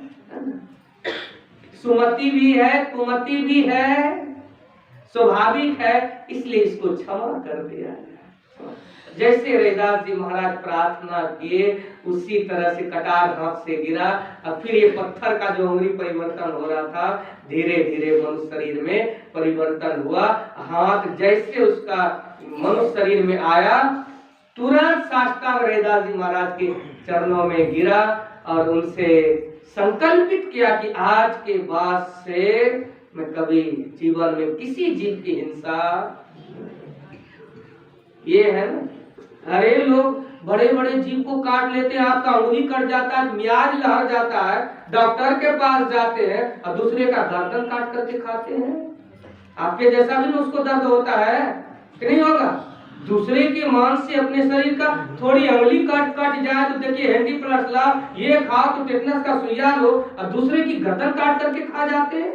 सुमति भी है कुमति भी है, स्वाभाविक है, इसलिए इसको क्षमा कर दिया। जैसे रैदास जी महाराज प्रार्थना किए उसी तरह से कटार हाथ से गिरा, और फिर ये पत्थर का जो उंगली परिवर्तन हो रहा था धीरे धीरे मनुष्य शरीर में परिवर्तन हुआ। हाथ जैसे उसका मनुष्य शरीर में आया तुरंत साष्टांग रैदास जी महाराज के चरणों में गिरा और उनसे संकल्पित किया कि आज के बाद से मैं कभी जीवन में किसी जीव की हिंसा। ये है ना, अरे लोग बड़े बड़े जीव को काट लेते हैं, आपका उंगली कट जाता है, मियाज लहर जाता है, डॉक्टर के पास जाते हैं और दूसरे का गर्दन काट करके खाते हैं। आपके जैसा भी उसको दर्द होता है कि नहीं होगा? दूसरे के मांस से अपने शरीर का थोड़ी उंगली कट जाए तो देखिए हैंडी प्लस लाभ ये खाओ तो टेटनस का सुइया लो, और दूसरे की गर्दन काट करके खा जाते हैं।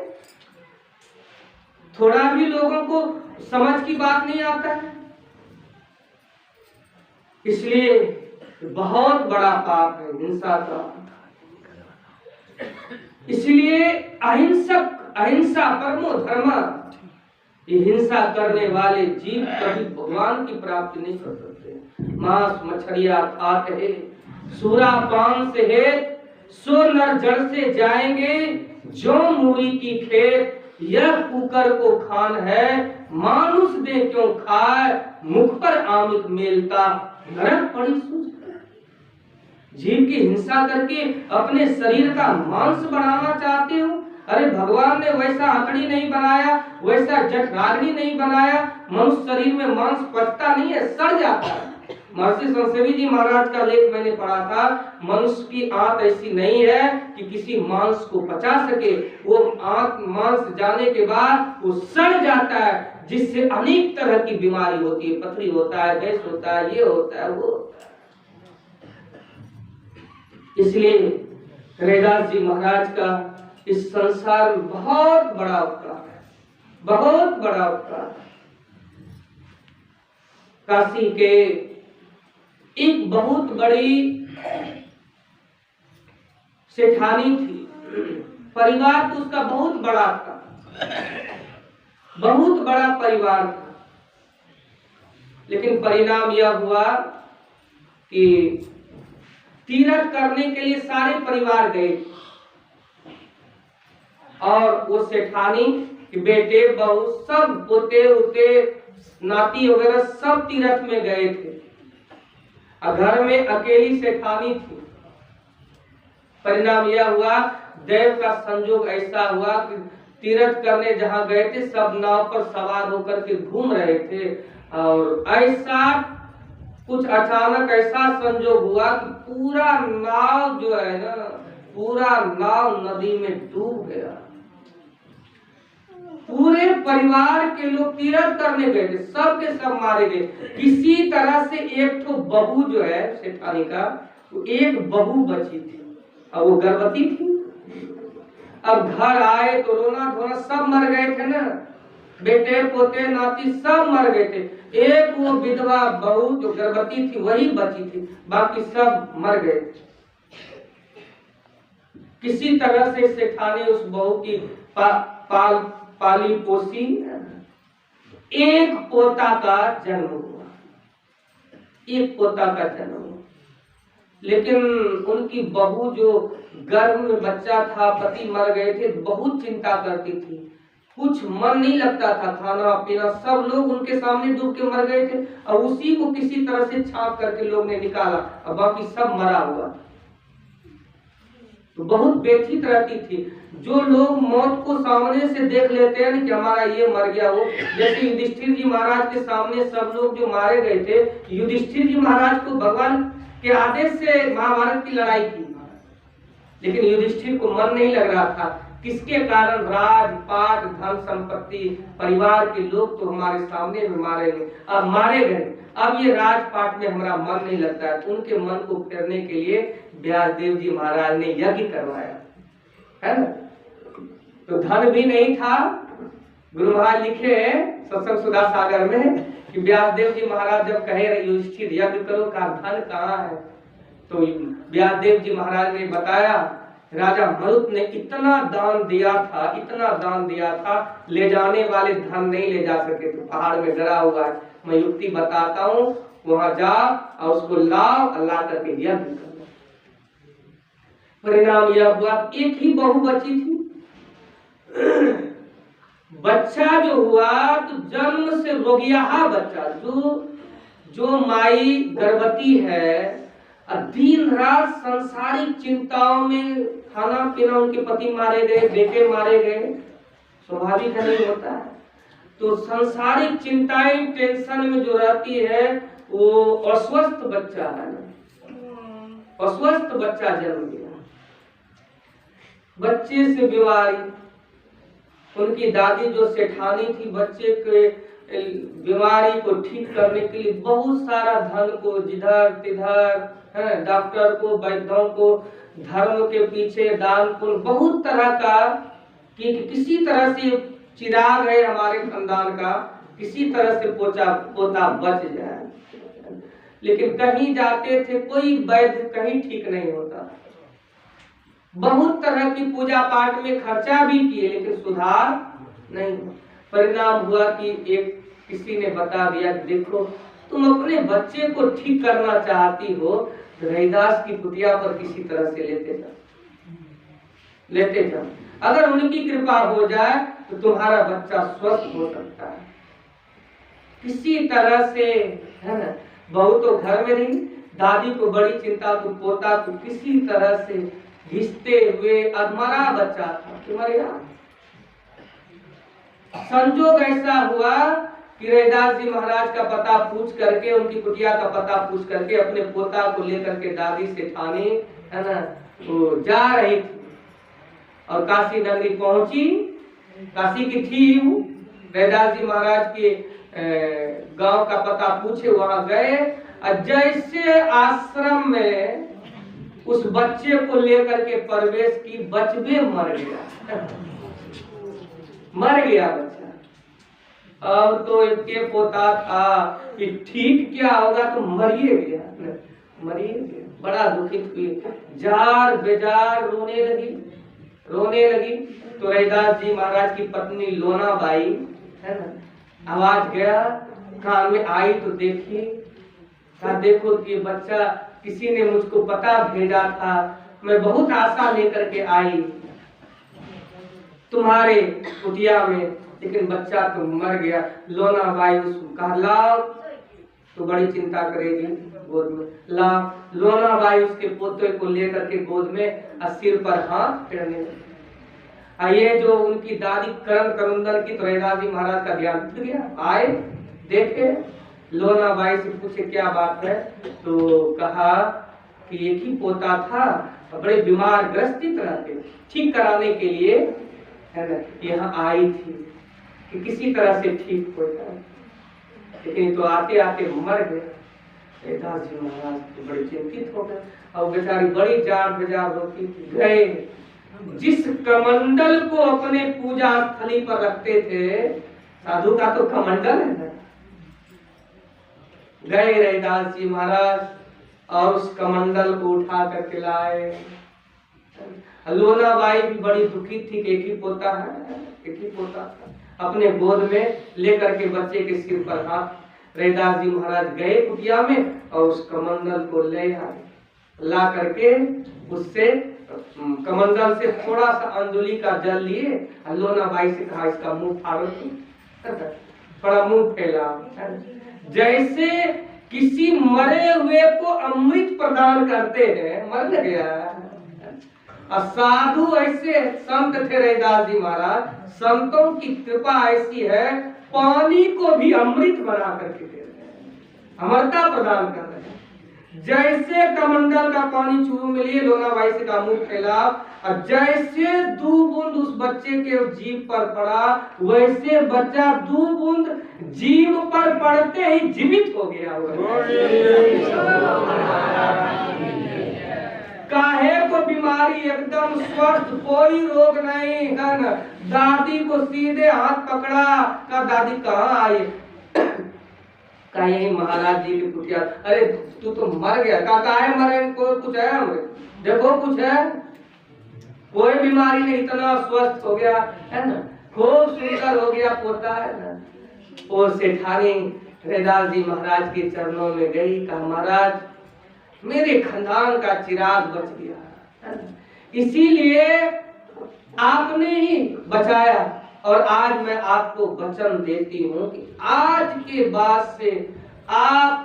थोड़ा भी लोगों को समझ की बात नहीं आता है, इसलिए बहुत बड़ा पाप है हिंसा का। इसलिए अहिंसा परमो धर्म, ये हिंसा करने वाले जीव कभी भगवान की प्राप्ति नहीं कर सकते। मांस मछलियां खाते हैं, सूरा पान से है, सो नर जड़ से जाएंगे, जो मूरी की खेत, यह कुकर को खान है, मानुष दे क्यों खाए, मुख पर आमिक मेलता, नरक पड़ी सूझ। जीव की हिंसा करके अपने शरीर का मांस बढ़ाना चाहते हो? अरे भगवान ने वैसा हथड़ी नहीं बनाया, वैसा जठराग्नि नहीं बनाया, मनुष्य शरीर में मांस पचता नहीं है, सड़ जाता है। महर्षि संसेवी जी महाराज का लेख मैंने पढ़ा था, मनुष्य की आंत ऐसी नहीं है कि किसी मांस को पचा सके, वो आंत मांस जाने के बाद वो सड़ जाता है, जिससे अनेक तरह की बीमारी होती है, पथरी होता है, गैस होता है, ये होता है, वो होता है। इसलिए रैदास जी महाराज का इस संसार में बहुत बड़ा उपकार है, बहुत बड़ा उपकार। काशी के एक बहुत बड़ी सेठानी थी, परिवार तो उसका बहुत बड़ा था, बहुत बड़ा परिवार था, लेकिन परिणाम यह हुआ कि तीर्थ करने के लिए सारे परिवार गए और वो सेठानी के बेटे बहू सब पोते उते नाती वगैरह सब तीर्थ में गए थे, और घर में अकेली सेठानी थी। परिणाम यह हुआ, देव का संजोग ऐसा हुआ कि तीर्थ करने जहां गए थे सब नाव पर सवार होकर के घूम रहे थे, और ऐसा कुछ अचानक ऐसा संजोग हुआ कि पूरा नाव जो है ना, पूरा नाव नदी में डूब गया। पूरे परिवार के लोग तीर्थ करने गए थे, सब के सब मारे गए। किसी तरह से एक तो बहू जो है सेठानी का, वो एक बहू बची थी और वो गर्भवती थी। अब घर आए तो रोना धोना, सब मर गए थे ना, बेटे पोते नाती सब मर गए थे। एक वो विधवा बहू जो गर्भवती थी वही बची थी, बाकी सब मर गए। किसी तरह से सेठानी उस बहू की पाली पोसी, एक पोता का जन्म हुआ, एक पोता का जन्म हुआ। लेकिन उनकी बहू जो गर्भ में बच्चा था, पति मर गए थे, बहुत चिंता करती थी, कुछ मन नहीं लगता था, खाना पीना, सब लोग उनके सामने डूब के मर गए थे और उसी को किसी तरह से छाप करके लोग ने निकाला और बाकी सब मरा हुआ। तो बहुत व्यथित रहती थी। जो लोग मौत को सामने से देख लेते हैं कि हमारा ये मर गया, वो जैसे युधिष्ठिर जी महाराज के सामने सब लोग जो मारे गए थे, युधिष्ठिर जी महाराज को भगवान के आदेश से महाभारत की लड़ाई की, लेकिन युधिष्ठिर को मन नहीं लग रहा था। किसके कारण? राजपाट, धन संपत्ति, परिवार के लोग तो हमारे सामने में मारे गए, अब मारे गए, अब ये राजपाट में हमारा मन नहीं लगता है। उनके मन को फेरने के लिए व्यासदेव जी महाराज ने यज्ञ करवाया, है ना। तो धन भी नहीं था। गुरु महाराज लिखे सत्संग सुधा सागर में कि व्यासदेव जी महाराज जब कहे युधिष्ठिर यज्ञ करो, का धन कहाँ है? तो व्यासदेव जी महाराज ने बताया, राजा मरुत ने इतना दान दिया था, इतना दान दिया था, ले जाने वाले धन नहीं ले जा सके, तो पहाड़ में डरा हुआ है, मैं युक्ति बताता हूँ, वहां जा और उसको लाओ, अल्लाह करके यज्ञ कर। परिणाम यह हुआ, एक ही बहू बची थी। बच्चा जो हुआ तो जन्म से रोगिया बच्चा, जो माई गर्भवती है, दिन रात संसारिक चिंताओं में, खाना पीना, उनके पति मारे गए, बेटे मारे गए, स्वाभाविक नहीं होता है। तो संसारिक चिंताएं, टेंशन में जो रहती है, वो अस्वस्थ बच्चा है ना, अस्वस्थ बच्चा जन्म दिया, बच्चे से बीमारी। उनकी दादी जो सेठानी थी, बच्चे के बीमारी को ठीक करने के लिए बहुत सारा धन को जिधर तिधर, है, डॉक्टर को, वैद्यों को, धर्म के पीछे दान पुण्य, बहुत तरह का, कि किसी तरह से चिराग है हमारे खानदान का, किसी तरह से पोता बच जाए। लेकिन कहीं जाते थे, कोई वैद्य कहीं ठीक नहीं होता। बहुत तरह की पूजा पाठ में खर्चा भी किए, लेकिन सुधार नहीं। परिणाम हुआ कि एक किसी ने बता दिया कि देखो, तुम अपने बच्चे को ठीक करना चाहती हो, रैदास की कुटिया पर किसी तरह से लेते जाओ, अगर उनकी कृपा हो जाए तो तुम्हारा बच्चा स्वस्थ हो सकता है। किसी तरह से, है ना, बहू तो घर में नहीं, दादी को बड़ी चिंता, तो पोता को किसी तरह से घिसते हुए अधमरा बच्चा था, तुम्हारे संजोग ऐसा हुआ कि रैदास जी महाराज का पता पूछ करके, उनकी कुटिया का पता पूछ करके, अपने पोता को लेकर के दादी सेठानी, है ना, वो जा रही थी और काशी नगरी पहुंची। काशी की थी, रैदास जी महाराज के गांव का पता पूछे, वहां गए और जैसे आश्रम में उस बच्चे को लेकर के प्रवेश की, बचवे मर गया, मर गया बच्चा। अब तो एक पोता था कि ठीक क्या होगा, तो मरिए गया, मरिए गया। बड़ा दुखित हुई, जार बेजार रोने लगी। तो रैदास जी महाराज की पत्नी लोना बाई, है ना, आवाज गया कान में आई तो देखी, कहा देखो कि बच्चा किसी ने मुझको पता भेजा था, मैं बहुत आशा लेकर के आई तुम्हारे कुटिया में, लेकिन बच्चा तो मर गया। लोना बाई उसको कहा लाओ, तो बड़ी चिंता करेगी, गोद में लाओ। लोना बाई उसके पोते को लेकर के गोद में सिर पर हाथ फेरने लगी। ये जो उनकी दादी करण करंदन की, तो रैदास जी महाराज का ध्यान उठ गया, आए देखे, लोना बाई से पूछे क्या बात है, तो कहा कि एक ही पोता था, बड़े बीमार ग्रस्तित रहते, ठीक कराने के लिए, है ना, यहाँ आई थी कि किसी तरह से ठीक हो जाए, लेकिन तो आते आते मर गए। रैदास जी महाराज तो बड़े चिंतित हो गए और बेचारी बड़ी जार बेजार होती गए। जिस कमंडल को अपने पूजा स्थली पर रखते थे, साधु का तो कमंडल है ना, गए रैदास जी महाराज और उस कमंडल को उठा करके लाए। लोनाबाई भी बड़ी दुखी थी कि एक ही पोता था। अपने गोद में लेकर के बच्चे के सिर पर हाथ रैदास जी महाराज गए कुटिया में और उस कमंडल को ले आए। ला करके उससे कमंडल से थोड़ा सा अंजुली का जल लिए, लोनाबाई से कहा इसका मुंह फाड़ो, थोड़ा मुंह फैला। जैसे किसी मरे हुए को अमृत प्रदान करते हैं, मर गया। साधु ऐसे संत थे रैदास जी महाराज, संतों की कृपा ऐसी है, पानी को भी अमृत बना करके दे रहे हैं, अमरता प्रदान कर रहे हैं। जैसे कमंडल का पानी चूरू में लिए, लोनाबाई से का मुंह फैला, और जैसे 2 बूंद उस बच्चे के जीभ पर पड़ा, वैसे बच्चा 2 बूंद जीभ पर पड़ते ही जीवित हो गया। काहे को बीमारी एकदम स्वस्थ, कोई रोग नहीं है न। दादी को सीधे हाथ पकड़ा, का दादी कहाँ आई? का यही महाराज जी की कुटिया। अरे तू तो मर गया। का है मरे? कोई कुछ है? देखो कुछ है? कोई बीमारी नहीं, इतना स्वस्थ हो गया है ना, खूब सुंदर हो गया पोता है ना। वो सेठानी रैदास जी महाराज के चरणों में गई, कहा महाराज मेरे खानदान का चिराग बच गया, इसीलिए आपने ही बचाया। और आज मैं आपको वचन देती हूँ कि आज के बाद से आप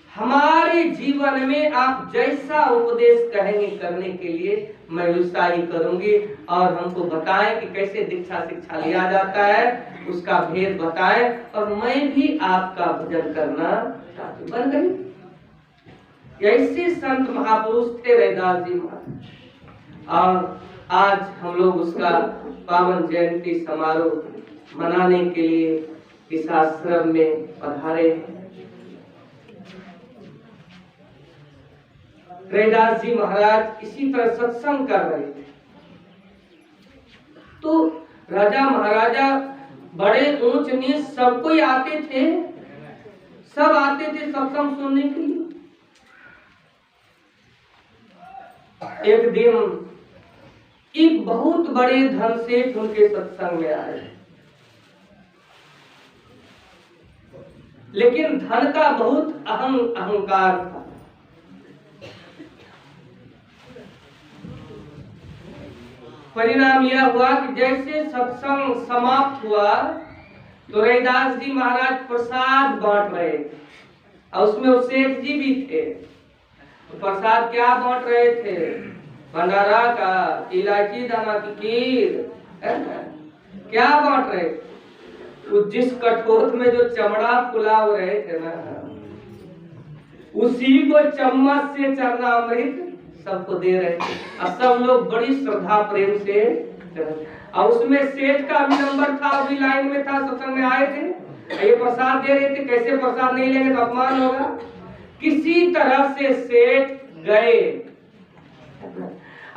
हमारे जीवन में आप जैसा उपदेश कहेंगे करने के लिए, मैं वैसा ही करूंगी। और हमको बताएं कि कैसे दीक्षा शिक्षा लिया जाता है, उसका भेद बताएं, और मैं भी आपका भजन करना चाहती। बन गई। ऐसे संत महापुरुष थे रैदास जी महाराज। और आज हम लोग उसका पावन जयंती समारोह मनाने के लिए इस आश्रम में पधारे हैं। रैदास जी महाराज इसी तरह सत्संग कर रहे थे, तो राजा महाराजा बड़े ऊंच नीच सब कोई आते थे, सब आते थे सत्संग सुनने के लिए। एक दिन एक बहुत बड़े धन सेठ उनके सत्संग में आए, लेकिन धन का बहुत अहंकार था। परिणाम यह हुआ कि जैसे सत्संग समाप्त हुआ तो रैदास जी महाराज प्रसाद बांट रहे थे, और उसमें वो सेठ जी भी थे। प्रसाद क्या बांट रहे थे? भंडारा का, इलायची दाना की खीर, क्या बांट रहे थे? जिस कठोर में जो चमड़ा फुलाव रहे थे ना, उसी को चम्मच से चरणामृत सबको दे रहे थे। और सब लोग बड़ी श्रद्धा प्रेम से, और उसमें सेठ का भी नंबर था, अभी लाइन में था, सत्संग में आए थे, ये प्रसाद दे रहे थे। कैसे प्रसाद नहीं लेंगे तो अपमान होगा। किसी तरह से सेठ गए,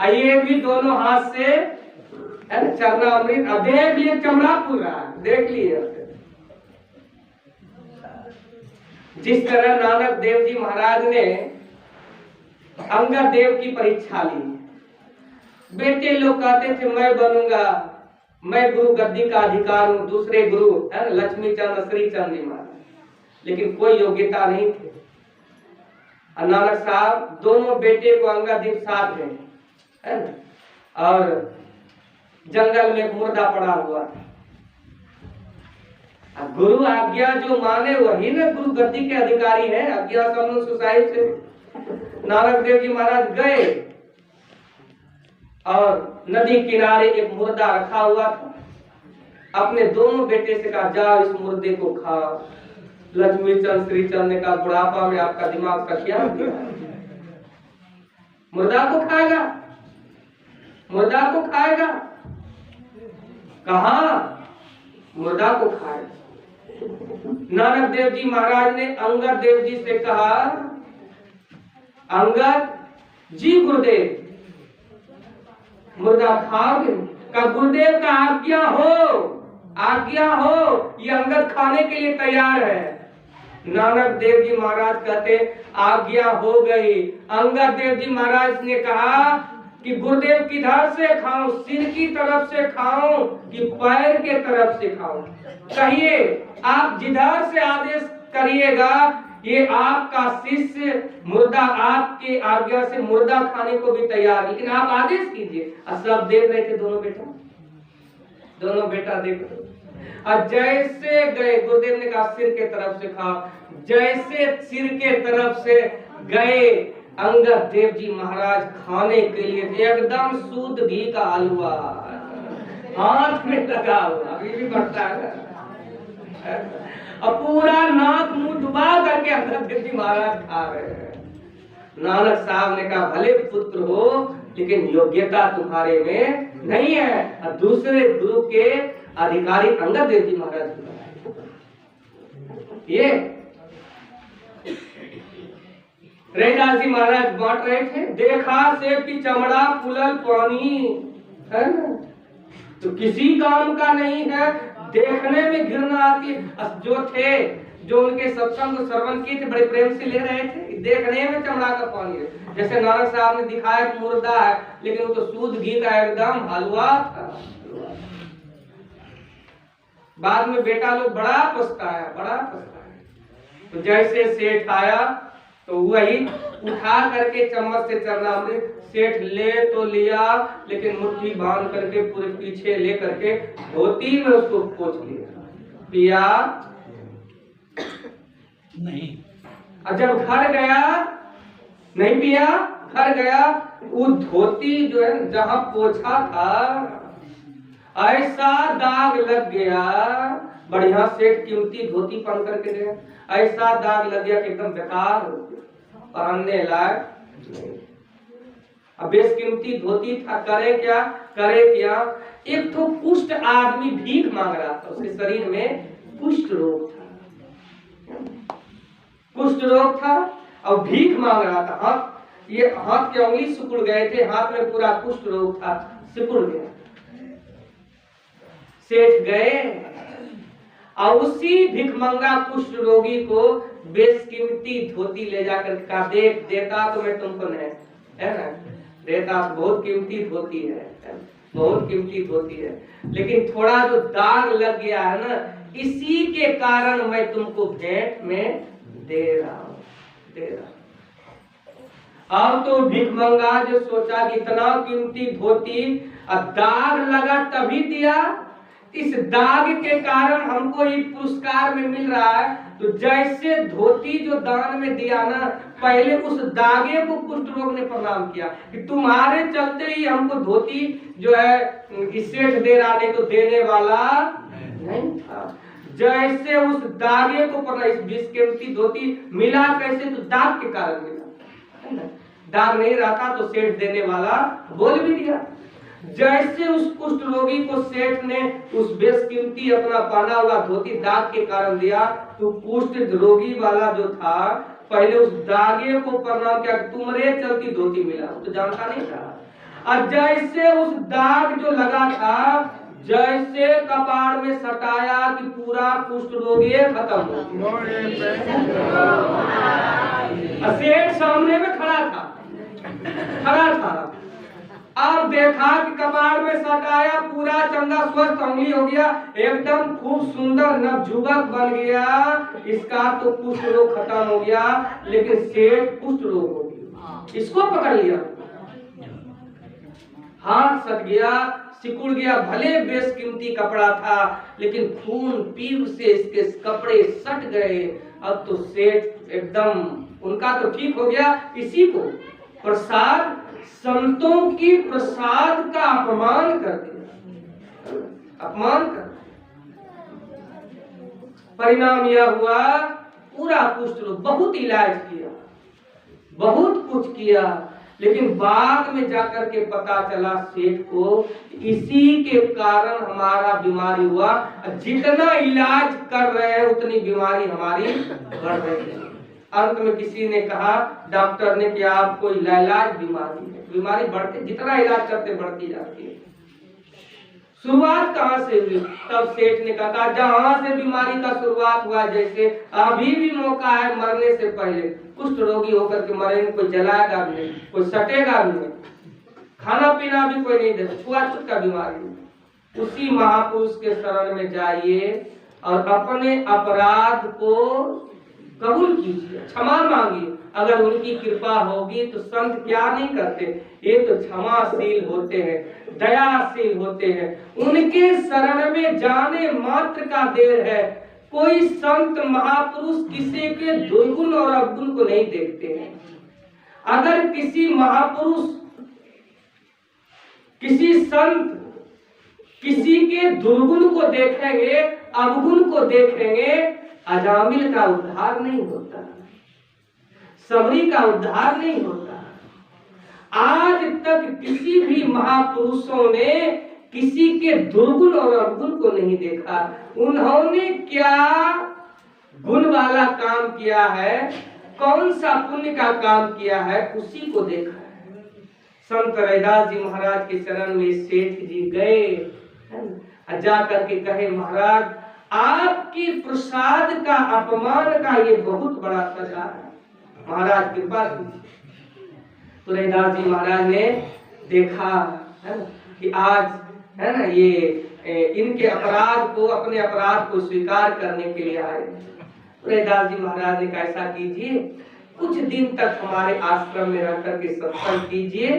ये भी दोनों हाथ से चरणामृत, देख लिए चमड़ा पूरा देख लिए। जिस तरह नानक देव जी महाराज ने अंगद देव की परीक्षा ली, बेटे लोग कहते थे मैं बनूंगा, मैं गुरु गद्दी का अधिकार हूं, दूसरे गुरु है लक्ष्मी चंद श्री चंद जी महाराज, लेकिन कोई योग्यता नहीं थे। नानक साहब दोनों बेटे को अंगद देव साथ में है ना, और जंगल में एक मुर्दा पड़ा हुआ था। गुरु आज्ञा जो माने वही ना गुरु गद्दी के अधिकारी है। आज्ञा समूह सुसाइड से नानक देव जी महाराज गए और नदी किनारे एक मुर्दा रखा हुआ था। अपने दोनों बेटे से कहा जाओ इस मुर्दे को खाओ। लक्ष्मी चंद श्री चंद ने कहा बुढ़ापा में आपका दिमाग का क्या मुर्दा को खाएगा, मुर्दा को खाएगा, कहा मुर्दा को खाएगा। नानक देव जी महाराज ने अंगद देव जी से कहा अंगद जी गुरुदेव मुर्दा खाओगे? का गुरुदेव का आज्ञा हो, ये अंगद खाने के लिए तैयार है। नानक देव जी महाराज कहते आज्ञा हो गई। अंगद देव जी महाराज ने कहा कि गुरुदेव किधर से खाऊं, सिर की तरफ से खाऊं कि पैर के तरफ से खाऊं? कहिए, आप जिधर से आदेश करिएगा, ये आपका शिष्य मुर्दा आपके आज्ञा से मुर्दा खाने को भी तैयार, लेकिन आप आदेश कीजिए। और सब देख रहे थे, दोनों बेटा देख रहे। और जैसे गए, गुरुदेव ने कहा सिर के तरफ से खाओ, जैसे सिर के तरफ से गए अंगद देव जी महाराज खाने के लिए, एकदम शुद्ध घी का हलवा हाथ में लगा हुआ, अभी भी बढ़ता है, और पूरा नाक मुंह डुबा करके अंगद देव जी महाराज खा रहे हैं। नानक साहब ने कहा भले पुत्र हो, लेकिन योग्यता तुम्हारे में नहीं है। और दूसरे गुरु के अधिकारी अंगद देव जी महाराज ये रैदास जी महाराज बांट रहे थे, देखा सेब की चमड़ा फूलल पानी, है ना, तो किसी काम का नहीं है, देखने में घृणा आती है। जो थे, जो उनके सत्संग को श्रवण किए थे, बड़े प्रेम से ले रहे थे, देखने में चमड़ा का पानी है। जैसे नानक साहब ने दिखाया कि मुर्दा है, लेकिन वो तो शुद्ध घी का एकदम हलवा था। बाद में बेटा लोग बड़ा पछताया। तो जैसे सेठ आया तो वही उठा करके चम्मच से चरणामृत सेठ ले तो लिया, लेकिन मुट्ठी बांध करके पूरे पीछे ले करके धोती में उसको पोंछ लिया, पिया नहीं। और जब घर गया नहीं पिया, घर गया, वो धोती जो है जहां पोछा था ऐसा दाग लग गया, बढ़िया सेठ कीमती धोती पहन करके गया, ऐसा दाग लग गया कि एकदम बेकार हो गया, पहनने लायक नहीं। अब बेशकीमती धोती था, करे क्या? एक तो कुष्ठ आदमी भीख मांग रहा था, उसके शरीर में कुष्ठ रोग था और भीख मांग रहा था। हाथ के उंगली सिकुड़ गए थे, हाथ में पूरा कुष्ठ रोग था, सिकुड़ गया। सेठ गए और उसी भिखमंगा कुष्ठ रोगी को बेशकीमती धोती ले जाकर कहा, देख देता तो मैं तुमको नहीं, है ना, देता बहुत कीमती धोती है, बहुत कीमती धोती है, लेकिन थोड़ा जो दाग लग गया है ना, इसी के कारण मैं तुमको भेंट में दे रहा हूं। अब तो भिखमंगा जो सोचा कि इतना कीमती धोती अब दाग लगा तभी दिया, इस दाग के कारण हमको ये पुरस्कार में मिल रहा है। तो जैसे धोती जो दान में दिया ना, पहले उस दागे को कुष्ठ रोग ने प्रणाम किया कि तुम्हारे चलते ही हमको धोती जो है सेठ दे रहा, नहीं तो देने वाला नहीं था। जैसे उस दागे को प्रणाम, इस बेशकीमती धोती मिला कैसे? तो दाग के कारण मिला, दाग नहीं रहता तो सेठ देने वाला बोल भी दिया। जैसे उस कुष्ठ रोगी को सेठ ने उस बेशकीमती अपना पहना हुआ धोती दाग के कारण दिया, तो कुष्ठ रोगी वाला जो था पहले उस दागे को प्रणाम किया, तुम्हारे चलती धोती मिला, तो जानता नहीं था। और जैसे उस दाग जो लगा था, जैसे कपाड़ में सटाया कि पूरा कुष्ठ रोगी खत्म हो गया। सेठ सामने में खड़ा था, अब देखा कि कपाड़ में सटाया, पूरा चंदा स्वस्थ उंगली हो गया, एकदम खूब सुंदर नवजुवक बन गया, इसका तो कुष्ठ रोग खत्म हो गया, लेकिन सेठ कुष्ठ रोग हो गया, इसको पकड़ लिया, हाथ सट गया, सिकुड़ गया। भले बेशकीमती कपड़ा था, लेकिन खून पीव से इसके कपड़े सट गए। अब तो सेठ एकदम उनका तो ठीक हो गया, इसी को प्रसाद, संतों की प्रसाद का अपमान कर दिया, अपमान कर। परिणाम यह हुआ, पूरा कुष्ठ रोग, बहुत इलाज किया, बहुत कुछ किया, लेकिन बाद में जाकर के पता चला सेठ को इसी के कारण हमारा बीमारी हुआ, जितना इलाज कर रहे हैं उतनी बीमारी हमारी बढ़ रही है। अंत में किसी ने कहा, डॉक्टर ने, कि आपको इलाज बीमारी है, बीमारी बढ़ते जितना इलाज करते बढ़ती जाती है। शुरुआत कहाँ से हुई? तब सेठ ने कहा, जहां से बीमारी का शुरुआत हुआ, जैसे अभी भी मौका है मरने से पहले, कुष्ठ रोगी होकर के मरेंगे, कोई जलाएगा भी नहीं, कोई सटेगा भी नहीं, खाना पीना भी कोई नहीं देता, छुआछूत का बीमारी। उसी महापुरुष के शरण में जाइए और अपने अपराध को कबूल कीजिए, क्षमा मांगिए। अगर उनकी कृपा होगी तो संत क्या नहीं करते, ये तो क्षमाशील होते हैं, दयाशील होते हैं। उनके शरण में जाने मात्र का देर है। कोई संत महापुरुष किसी के दुर्गुण और अवगुण को नहीं देखते हैं। अगर किसी महापुरुष, किसी संत किसी के दुर्गुण को देखेंगे, अवगुण को देखेंगे, अजामिल का उद्धार नहीं होता, सबरी का उद्धार नहीं होता। आज तक किसी भी महापुरुषों ने किसी के दुर्गुण और अवगुण को नहीं देखा। उन्होंने क्या गुण वाला काम किया है, कौन सा पुण्य का काम किया है, उसी को देखा है। संत रैदास जी महाराज के चरण में सेठ जी गए, जा करके कहे, महाराज आपकी प्रसाद का अपमान का ये बहुत बड़ा सजा है, महाराज कृपा कीजिए। तो रैदास जी महाराज ने देखा है ना कि आज है ना ये इनके अपराध को, अपने अपराध को स्वीकार करने के लिए आए। तो रैदास जी महाराज ने कैसा कीजिए, कुछ दिन तक हमारे आश्रम में रह करके सत्संग कीजिए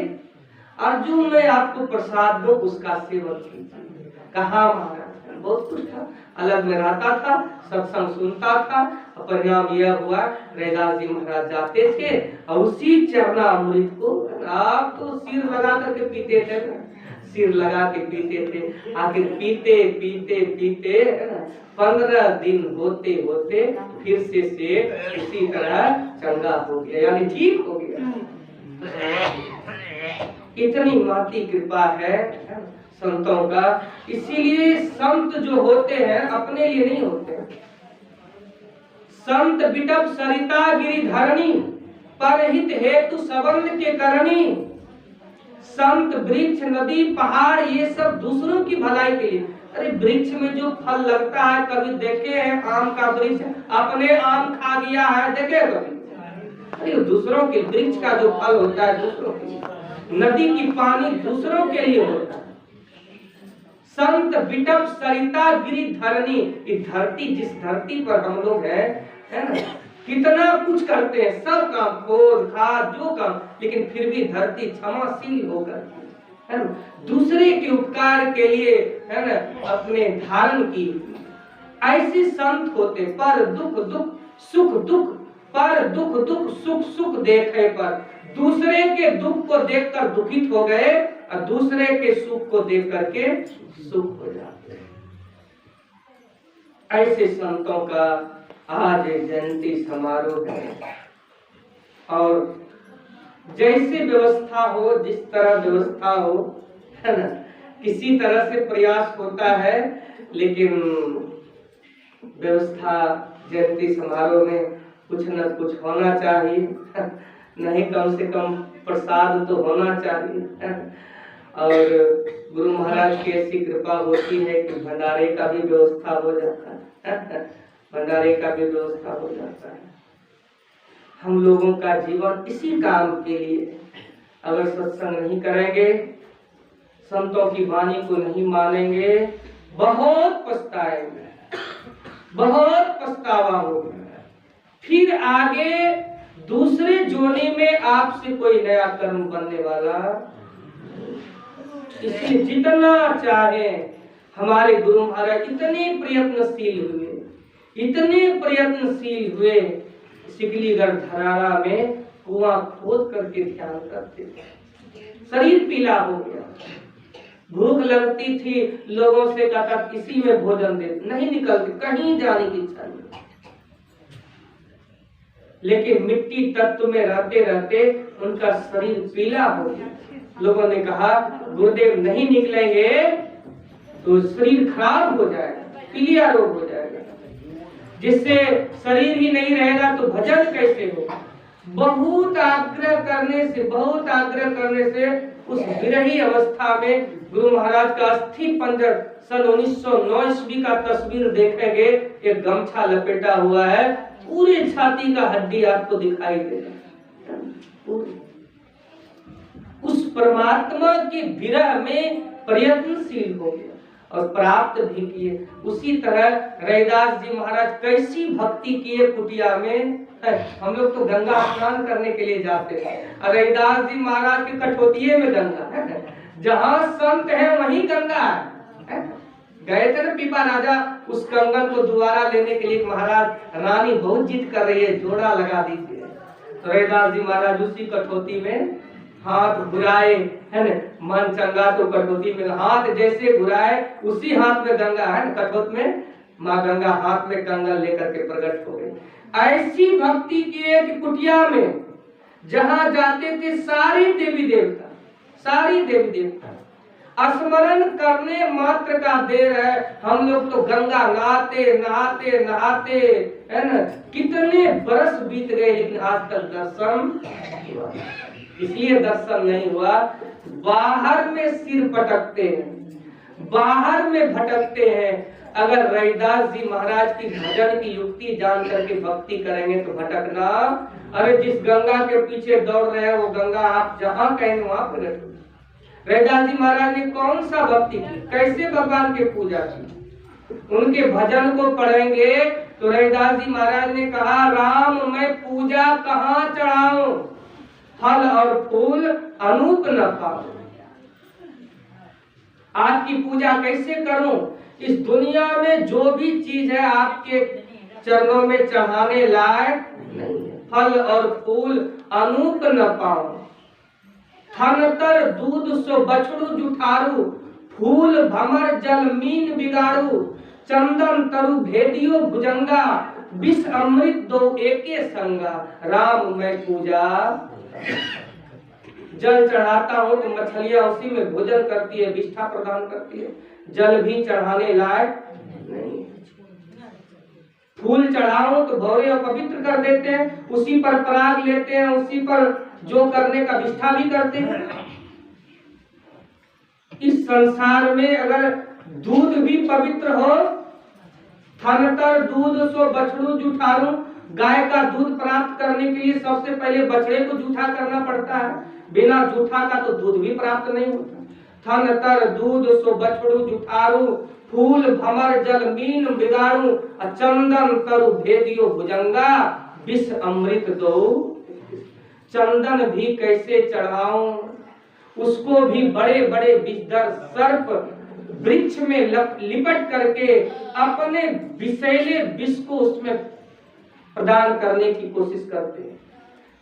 और जो मैं आपको प्रसाद दूं उसका सेवन कीजिए। कहा महाराज, बहुत कुछ था, अलग में रहता था, सत्संग सुनता था। परिणाम यह हुआ, रैदास जी महाराज जाते थे और उसी चरणामृत को, आप तो सिर लगा करके पीते थे, सिर लगा के पीते थे। आखिर पीते पीते पीते 15 दिन होते होते फिर से इसी तरह चंगा हो गया, यानी ठीक हो गया। इतनी माती कृपा है संतों का। इसीलिए संत जो होते हैं अपने लिए नहीं होते हैं। संत बिटप सरिता गिरि धरणी, परहित हेतु सबंध के करणी। संत वृक्ष नदी पहाड़ ये सब दूसरों की भलाई के लिए। अरे वृक्ष में जो फल लगता है, कभी देखे हैं आम का वृक्ष अपने आम खा गया है, देखे कभी? अरे दूसरों के वृक्ष का जो फल होता है दूसरों के लिए, नदी की पानी दूसरों के लिए होता है। संत बिटप सरिता गिरि धरणी, ये धरती, जिस धरती पर हम लोग हैं, है ना, कितना कुछ करते हैं, सब काम, खोद खाद जो काम, लेकिन फिर भी धरती क्षमाशील होकर, है ना, दूसरे के उपकार के लिए, है ना, अपने धारण की। ऐसे संत होते, पर दुख दुख सुख दुख, पर दुख दुख सुख सुख देखे पर, दूसरे के दुख को देखकर दुखित हो गए और दूसरे के सुख को देख करके सुख हो जाते हैं। ऐसे संतों का आज जयंती समारोह है और जैसे व्यवस्था हो, जिस तरह व्यवस्था हो, है ना, किसी तरह से प्रयास होता है, लेकिन व्यवस्था जयंती समारोह में कुछ न कुछ होना चाहिए, नहीं कम से कम प्रसाद तो होना चाहिए। और गुरु महाराज की ऐसी कृपा होती है कि भंडारे का भी व्यवस्था हो जाता है, भंडारे का भी व्यवस्था हो जाता है। हम लोगों का जीवन इसी काम के लिए, अगर सत्संग नहीं करेंगे, संतों की वाणी को नहीं मानेंगे, बहुत पछताएंगे, बहुत पछतावा होगा। फिर आगे दूसरे जोनी में आपसे कोई नया कर्म बनने वाला। इसलिए जितना चाहे, हमारे गुरु महाराज इतने प्रयत्नशील हुए, इतने प्रयत्नशील हुए, सिकलीगढ़ धरारा में कुआं खोद करके ध्यान करते थे। शरीर पीला हो गया, भूख लगती थी, लोगों से कहता किसी में भोजन दे, नहीं निकलते, कहीं जाने की इच्छा नहीं। लेकिन मिट्टी तत्व में रहते रहते उनका शरीर पीला हो गया। लोगों ने कहा गुरुदेव नहीं निकलेंगे तो शरीर खराब हो जाएगा, पीलिया रोग हो जाएगा, जिससे शरीर ही नहीं रहेगा तो भजन कैसे होगा। बहुत आग्रह करने से, बहुत आग्रह करने से उस विरही अवस्था में गुरु महाराज का अस्थि पंजर, सन 1909 ईस्वी का तस्वीर देखेंगे, एक गमछा लपेटा हुआ है, पूरे छाती का हड्डी आपको दिखाई देगा। उस परमात्मा के विरह में प्रयत्नशील हो गए और प्राप्त भी किए। उसी तरह रैदास जी महाराज कैसी भक्ति किए कुटिया में। हम लोग तो गंगा स्नान करने के लिए जाते हैं और रैदास जी महाराज के कठोतिये में गंगा है। जहाँ संत है वहीं गंगा है। गए थे ना पीपा राजा, उस कंगन को दोबारा लेने के लिए महाराज रानी बहुत जिद कर रही है, जोड़ा लगा दीजिए। तो रैदास जी महाराज उसी कठौती में हाथ घुराए, है न, मन चंगा तो कठौती में हाथ जैसे घुराए उसी हाथ में गंगा है, कठौत में माँ गंगा हाथ में कंगन लेकर के प्रकट हो गई। ऐसी भक्ति की एक कुटिया में जहां जाते थे सारी देवी देवता स्मरण करने मात्र का देर है। हम लोग तो गंगा नहाते है न, कितने बरस बीत गए लेकिन आज तक दर्शन नहीं हुआ। इसलिए दर्शन नहीं हुआ, बाहर में सिर पटकते हैं, बाहर में भटकते हैं। अगर रैदास जी महाराज की भजन की युक्ति जान करके भक्ति करेंगे तो भटकना, अरे जिस गंगा के पीछे दौड़ रहे हैं वो गंगा आप जहां कहेंगे वहां प्रकट होगी। रैदास जी महाराज ने कौन सा भक्ति की, कैसे भगवान के पूजा की, उनके भजन को पढ़ेंगे तो रैदास जी महाराज ने कहा, राम मैं पूजा कहाँ चढ़ाऊं, फल और फूल अनूप न पाऊं। आपकी पूजा कैसे करूं, इस दुनिया में जो भी चीज है आपके चरणों में चढ़ाने लायक नहीं है। फल और फूल अनूप न पाऊं, थनतर दूध सो बछड़ू जुठारू, फूल भमर जल मीन बिगाड़ू, चंदन तरु भेदियो भुजंगा, विष अमृत दो एके संगा। राम मैं पूजा, जल चढ़ाता हूँ तो मछलियां उसी में भोजन करती है, विष्ठा प्रदान करती है, जल भी चढ़ाने लायक नहीं। फूल चढ़ाऊं तो भौरे पवित्र कर देते हैं, उसी पर पराग लेते हैं, उसी पर जो करने का विष्ठा भी करते हैं। इस संसार में अगर दूध भी पवित्र हो, थनतर दूध सो बछड़ू जुठारू, गाय का दूध प्राप्त करने के लिए सबसे पहले बछड़े को जूठा करना पड़ता है, बिना जूठा का तो दूध भी प्राप्त नहीं होता। थनतर दूध सो बछड़ू जुठारू, फूल भमर जल मीन बिगाड़ू, चंदन तरु भेदियो भुजंगा, विष अमृत दो। चंदन भी कैसे चढ़ाऊं, उसको भी बड़े बड़े विषधर सर्प वृक्ष में लिपट करके अपने विषैले विष को उसमें प्रदान करने की कोशिश करते हैं।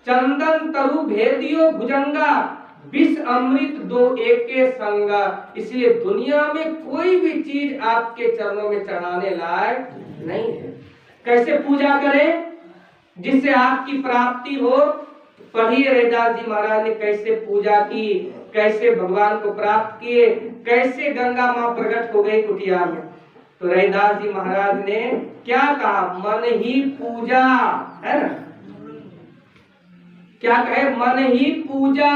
चंदन तरु भेदियो भुजंगा, विष अमृत दो एके संगा। इसलिए दुनिया में कोई भी चीज आपके चरणों में चढ़ाने लायक नहीं है। कैसे पूजा करें जिससे आपकी प्राप्ति हो, पढ़िए रैदास जी महाराज ने कैसे पूजा की, कैसे भगवान को प्राप्त किए, कैसे गंगा माँ प्रकट हो गई कुटिया में। तो रैदास जी महाराज ने क्या कहा, मन ही पूजा, है ना, क्या कहे, मन ही पूजा,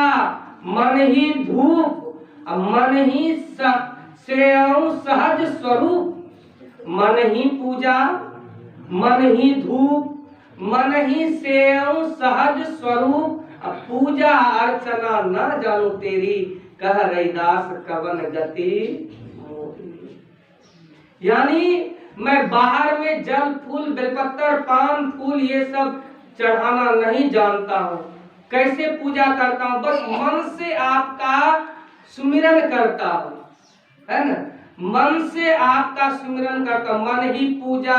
मन ही धूप, मन ही सहज स्वरूप। मन ही पूजा, मन ही धूप, मन ही सेव सहज स्वरूप, पूजा अर्चना न जानू तेरी, कह रैदास कवन गति। यानी मैं बाहर में जल फूल बेलपत्र पान फूल ये सब चढ़ाना नहीं जानता हूँ। कैसे पूजा करता हूँ, बस मन से आपका सुमिरन करता हूँ, है ना, मन से आपका सुमिरन करता हूँ। मन ही पूजा,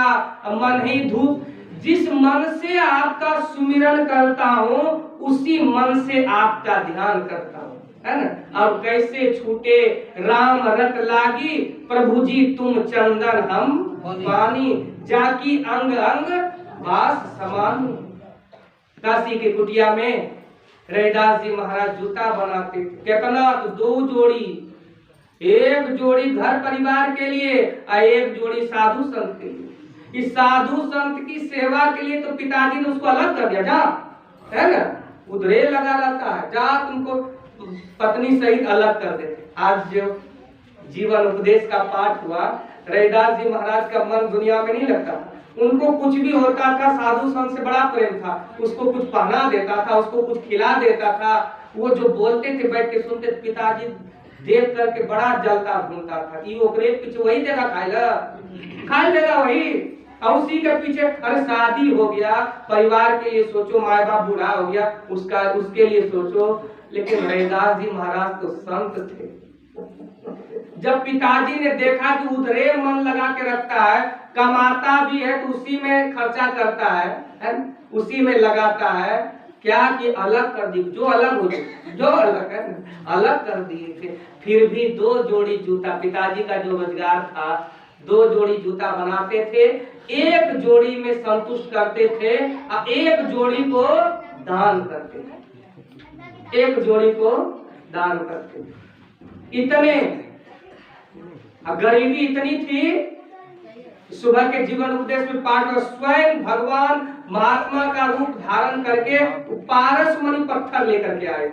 मन ही धूप। जिस मन से आपका सुमिरन करता हूँ उसी मन से आपका ध्यान करता हूँ, है ना। अब कैसे छूटे राम रट लागी, प्रभु जी तुम चंदन हम पानी, जाकी अंग अंग वास समान। काशी के कुटिया में रैदास जी महाराज जूता बनाते, कितना तो 2 जोड़ी, एक जोड़ी घर परिवार के लिए और एक जोड़ी साधु संत के लिए। इस साधु संत की सेवा के लिए तो पिताजी ने उसको अलग कर दिया, जा, है ना, उधरे लगा रहता है, जा तुमको पत्नी सहित अलग कर देते। आज जो जीवन उपदेश का पाठ हुआ, रैदास जी महाराज का मन दुनिया में नहीं लगता, उनको कुछ भी होता था, साधु संत से बड़ा प्रेम था, उसको कुछ पहना देता था, उसको कुछ खिला देता था। वो जो बोलते थे बैठ के सुनते, पिताजी देख करके बड़ा जलता घूमता था कि ओकरे पीछे वही देगा खाई देगा वही। और उसी के पीछे अरे शादी हो गया, परिवार के लिए सोचो, माँ बाप बूढ़ा हो गया, उसके लिए सोचो। लेकिन रैदास जी महाराज तो संत थे। जब पिताजी ने देखा कि उधरे मन लगा के रखता है, कमाता भी है तो उसी में खर्चा करता है उसी में लगाता है, क्या कि अलग कर दी, जो अलग हो जो अलग है अलग कर दिए थे। फिर भी 2 जोड़ी जूता, पिताजी का जो रोजगार था, 2 जोड़ी जूता बनाते थे, एक जोड़ी में संतुष्ट करते थे और एक जोड़ी को दान करते थे, एक जोड़ी को दान करते थे। इतने गरीबी इतनी थी, सुबह के जीवन उपदेश में पाठ में स्वयं भगवान महात्मा का रूप धारण करके पारस मणि पत्थर लेकर के आए,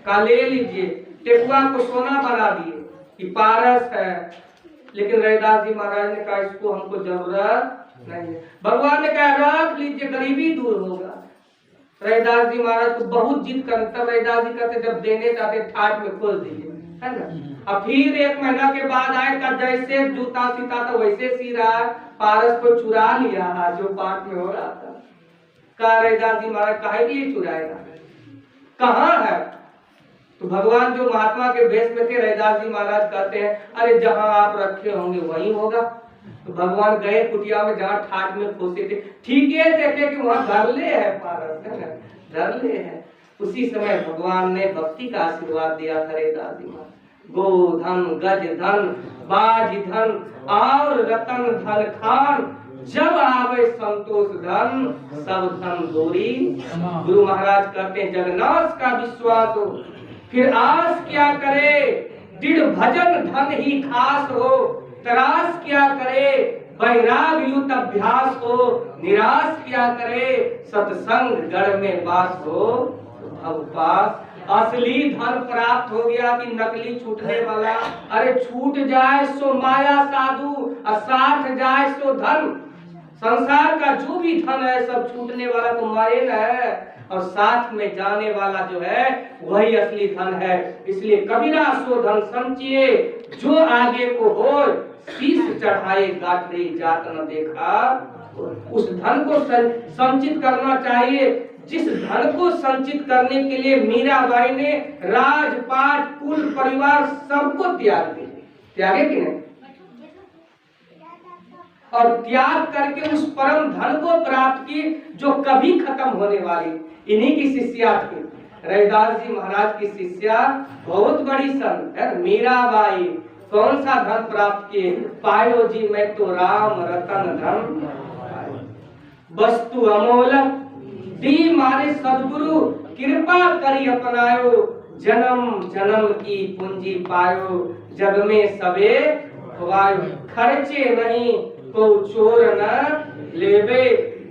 कहा ले लीजिए, टेकुआ को सोना बना दिए कि पारस है। लेकिन रैदास जी महाराज ने कहा इसको हमको जरूरत नहीं है। भगवान ने कहा रख लीजिए, गरीबी दूर होगा। रैदास जी महाराज को बहुत जिद करता, रैदास जी कहते जब देने जाते ठाट में खोल दीजिए, है ना। अब फिर 1 महीना के बाद आए, का जैसे जूता सीता था वैसे सी रहा, पारस को चुरा लिया जो पाठ में हो रहा था। कहा रैदास जी महाराज काहे लिए चुराएगा, कहाँ है? तो भगवान जो महात्मा के वेश में थे, रैदास जी महाराज कहते हैं अरे जहां आप रखे होंगे वहीं होगा। तो भगवान गए कुटिया में जहां ठाट में खोसे थे, ठीक है देखे कि वहां धरले है पारस, है ना, धरले है। उसी समय भगवान ने भक्ति का आशीर्वाद दिया था रैदास जी महाराज, गोधन गज धन बाज धन और रतन धन खान, जब आवे संतोष धन सब धन दूरी। गुरु महाराज कहते हैं जगन्नाथ का विश्वास हो, फिर आस क्या करे, दृढ़ भजन धन ही खास हो, तरास क्या करे, वैराग युक्त अभ्यास हो, निराश क्या करे, सत्संग गढ़ में वास हो अब पास। असली धन प्राप्त हो गया कि नकली छूटने वाला। अरे छूट जाए सो माया साधु, और साथ जाए सो धन। संसार का जो भी धन है सब छूटने वाला तो माये न है, और साथ में जाने वाला जो है वही असली धन है। इसलिए कबीरा सो धन संचिए, जो आगे को हो शीश चढ़ाए गाठरी जात न देखा। उस धन को संचित करना चाहिए, जिस धन को संचित करने के लिए मीराबाई ने राजपाट कुल परिवार सबको त्यागे कि नहीं, और त्याग करके उस परम धन को प्राप्त की जो कभी खत्म होने वाली। इन्हीं की शिष्या थी रैदास जी महाराज की शिष्या, बहुत बड़ी संत है मीराबाई। कौन सा धन प्राप्त किए, पायो जी मैं तो राम रतन धन, वस्तु अमोलक दी मारे सदगुरु, कृपा करी अपनायो, जन्म जन्म की पूंजी पायो, जग में सबे खवायो, खर्चे नहीं को चोर न लेवे,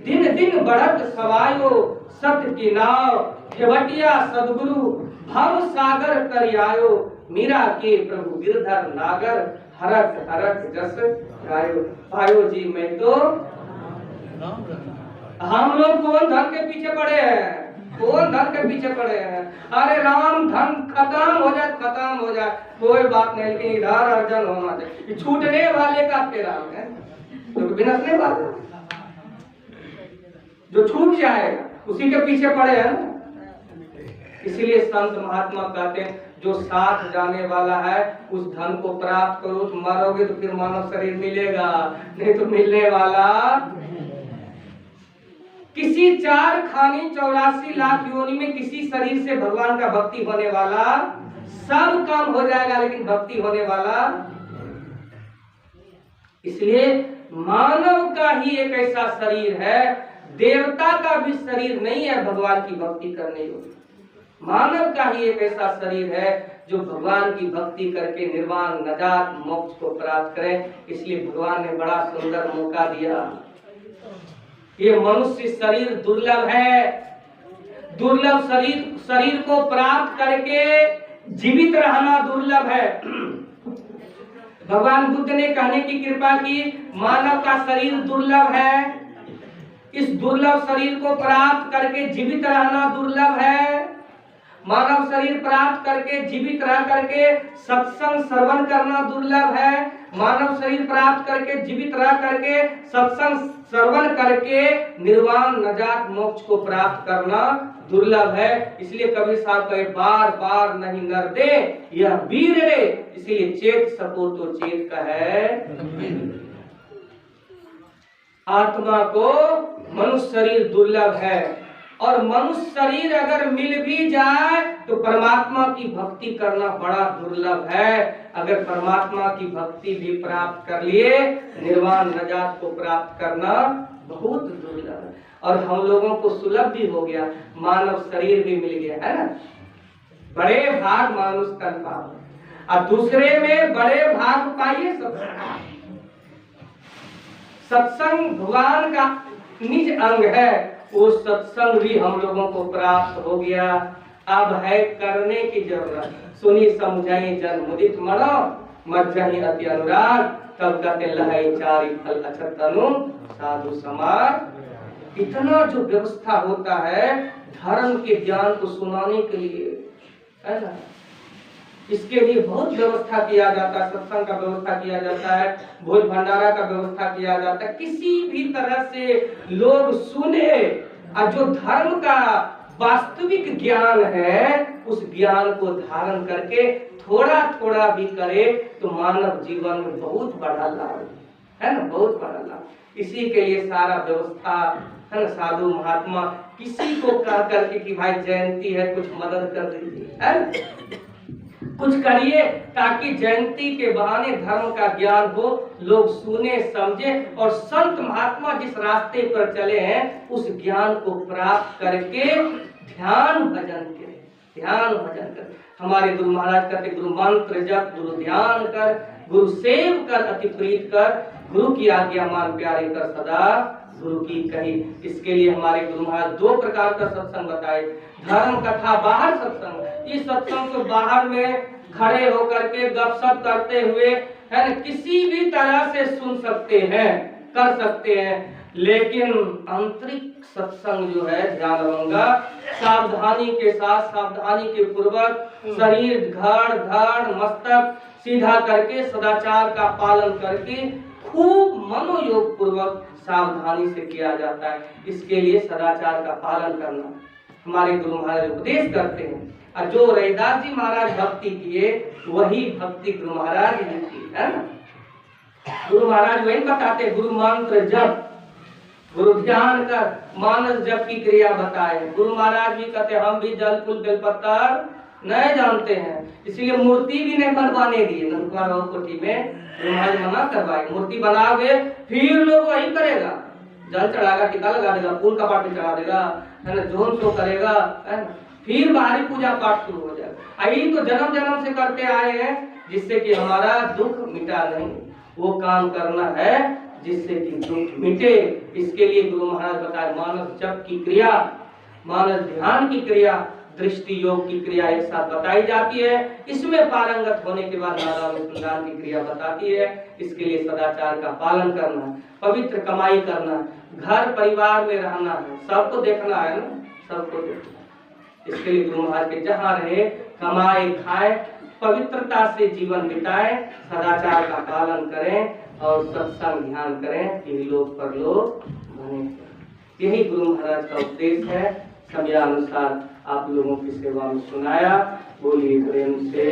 दिन दिन बढ़त सवायो, सत्य की नाव खेवटिया सदगुरु, भव सागर कर आयो, मीरा के प्रभु गिरधर नागर, हरक हरक जस गायो। पायो जी मैं तो, हम लोग कौन धन के पीछे पड़े हैं, कौन धन के पीछे पड़े हैं। अरे राम धन खत्म हो जाए कोई बात नहीं, लेकिन इधर अर्जन होना चाहिए। छूटने वाले का तेरा है तो बिनसने वाला जो छूट जाएगा उसी के पीछे पड़े हैं। इसीलिए संत महात्मा कहते हैं जो साथ जाने वाला है उस धन को प्राप्त करो, तो मरोगे तो फिर मानव शरीर मिलेगा, नहीं तो मिलने वाला। किसी 4 खानी 84 लाख योनि में किसी शरीर से भगवान का भक्ति होने वाला, सब काम हो जाएगा लेकिन भक्ति होने वाला। इसलिए मानव का ही एक ऐसा शरीर है, देवता का भी शरीर नहीं है भगवान की भक्ति करने योग्य। मानव का ही एक ऐसा शरीर है जो भगवान की भक्ति करके निर्वाण नजात मोक्ष को प्राप्त करे। इसलिए भगवान ने बड़ा सुंदर मौका दिया। ये मनुष्य शरीर दुर्लभ है, दुर्लभ शरीर को प्राप्त करके जीवित रहना दुर्लभ है। भगवान बुद्ध ने कहने की कृपा की, मानव का शरीर दुर्लभ है, इस दुर्लभ शरीर को प्राप्त करके जीवित रहना दुर्लभ है। मानव शरीर प्राप्त करके जीवित रह करके सत्संग श्रवण करना दुर्लभ है। मानव शरीर प्राप्त करके जीवित रह करके सत्संग श्रवण करके निर्वाण नजात मोक्ष को प्राप्त करना दुर्लभ है। इसलिए कबीर साहब कहे, बार बार नहीं नर दे यह वीर रे, इसलिए चेत सको तो चेत का है। आत्मा को मनुष्य शरीर दुर्लभ है, और मनुष्य शरीर अगर मिल भी जाए तो परमात्मा की भक्ति करना बड़ा दुर्लभ है। अगर परमात्मा की भक्ति भी प्राप्त कर लिए, निर्वाण नजात को प्राप्त करना बहुत दुर्लभ है। और हम लोगों को सुलभ भी हो गया, मानव शरीर भी मिल गया है ना। बड़े भाग मानुष तन पाओ, और दूसरे में बड़े भाग पाइए सत्संग भगवान का निज अंग है, वो सत्संग भी हम लोगों को प्राप्त हो गया। अब है करने की जरूरत। सुनी समझाई जन मुदित मनो, मत जाहि अति अनुराग, तब कहते लहाई चारि फल अछत तनु साधु समाज। इतना जो व्यवस्था होता है धर्म के ज्ञान को सुनाने के लिए, है ना, इसके लिए बहुत व्यवस्था किया जाता है। सत्संग का व्यवस्था किया जाता है, भोज भंडारा का व्यवस्था किया जाता है। किसी भी तरह से लोग सुने और जो धर्म का वास्तविक ज्ञान है उस ज्ञान को धारण करके थोड़ा थोड़ा भी करे तो मानव जीवन में बहुत बड़ा लाभ है ना, बहुत बड़ा लाभ। इसी के लिए सारा व्यवस्था है ना। साधु महात्मा किसी को कह करके कि भाई जयंती है कुछ मदद कर दीजिए, है कुछ करिए, ताकि जयंती के बहाने धर्म का ज्ञान हो, लोग सुने समझे और संत महात्मा जिस रास्ते पर चले हैं उस ज्ञान को प्राप्त करके ध्यान भजन करें, ध्यान भजन कर। हमारे गुरु महाराज कहते, गुरु मंत्र जप, गुरु ध्यान कर, गुरु सेव कर, अति प्रीत कर, गुरु की आज्ञा मान प्यारे कर, सदा गुरु की कही। इसके लिए हमारे गुरु महाराज दो प्रकार का सत्संग बताए, धर्म कथा बाहर सत्संग। इस सत्संग को बाहर में खड़े होकर के गपशप करते हुए है न किसी भी तरह से सुन सकते हैं, कर सकते हैं, लेकिन आंतरिक सत्संग जो है ध्यान रखूंगा, सावधानी के साथ, सावधानी के पूर्वक शरीर धड़ धड़ मस्तक सीधा करके सदाचार का पालन करके खूब मनोयोग पूर्वक सावधानी से किया जाता है। इसके लिए सदाचार का पालन करना हमारे गुरु महाराज उपदेश करते हैं। और जो रैदास जी महाराज भक्ति किए वही भक्ति गुरु महाराज ने की, है ना। गुरु महाराज वही बताते, गुरु मंत्र जप, गुरु ध्यान कर, मानस जप की क्रिया बताए। गुरु महाराज भी कहते हम भी जल फूल बेलपत्तर नहीं जानते हैं, इसलिए मूर्ति भी नहीं बनवाने दिए। नंदकुमार कोठी में गुरु महाराज मना करवाए, मूर्ति बनाओगे फिर लोग वही करेगा, जल चढ़ाएगा, टीका लगा देगा, फूल का पाठ चढ़ा देगा, है ना, जोन शो करेगा, है ना, फिर बाहरी पूजा पाठ शुरू हो जाएगा। यही तो जन्म जन्म से करते आए हैं, जिससे कि हमारा दुख मिटा नहीं। वो काम करना है जिससे कि दुख मिटे। इसके लिए गुरु महाराज बताए, मानस जप की क्रिया, मानस ध्यान की क्रिया, दृष्टि योग की क्रिया एक साथ बताई जाती है। इसमें पारंगत होने के बाद नारायण अनुसंधान की क्रिया बताती है। इसके लिए सदाचार का पालन करना है, पवित्र कमाई करना है, घर परिवार में रहना है, सबको देखना है ना, सबको देखना। इसके लिए गुरु महाराज के जहाँ रहे कमाए खाए, पवित्रता से जीवन बिताए, सदाचार का पालन करें और सत्संग ध्यान करें, यही लोग परलोक बने। यही गुरु महाराज का उपदेश है, समयानुसार आप लोगों की सेवा में सुनाया। बोलिए प्रेम से।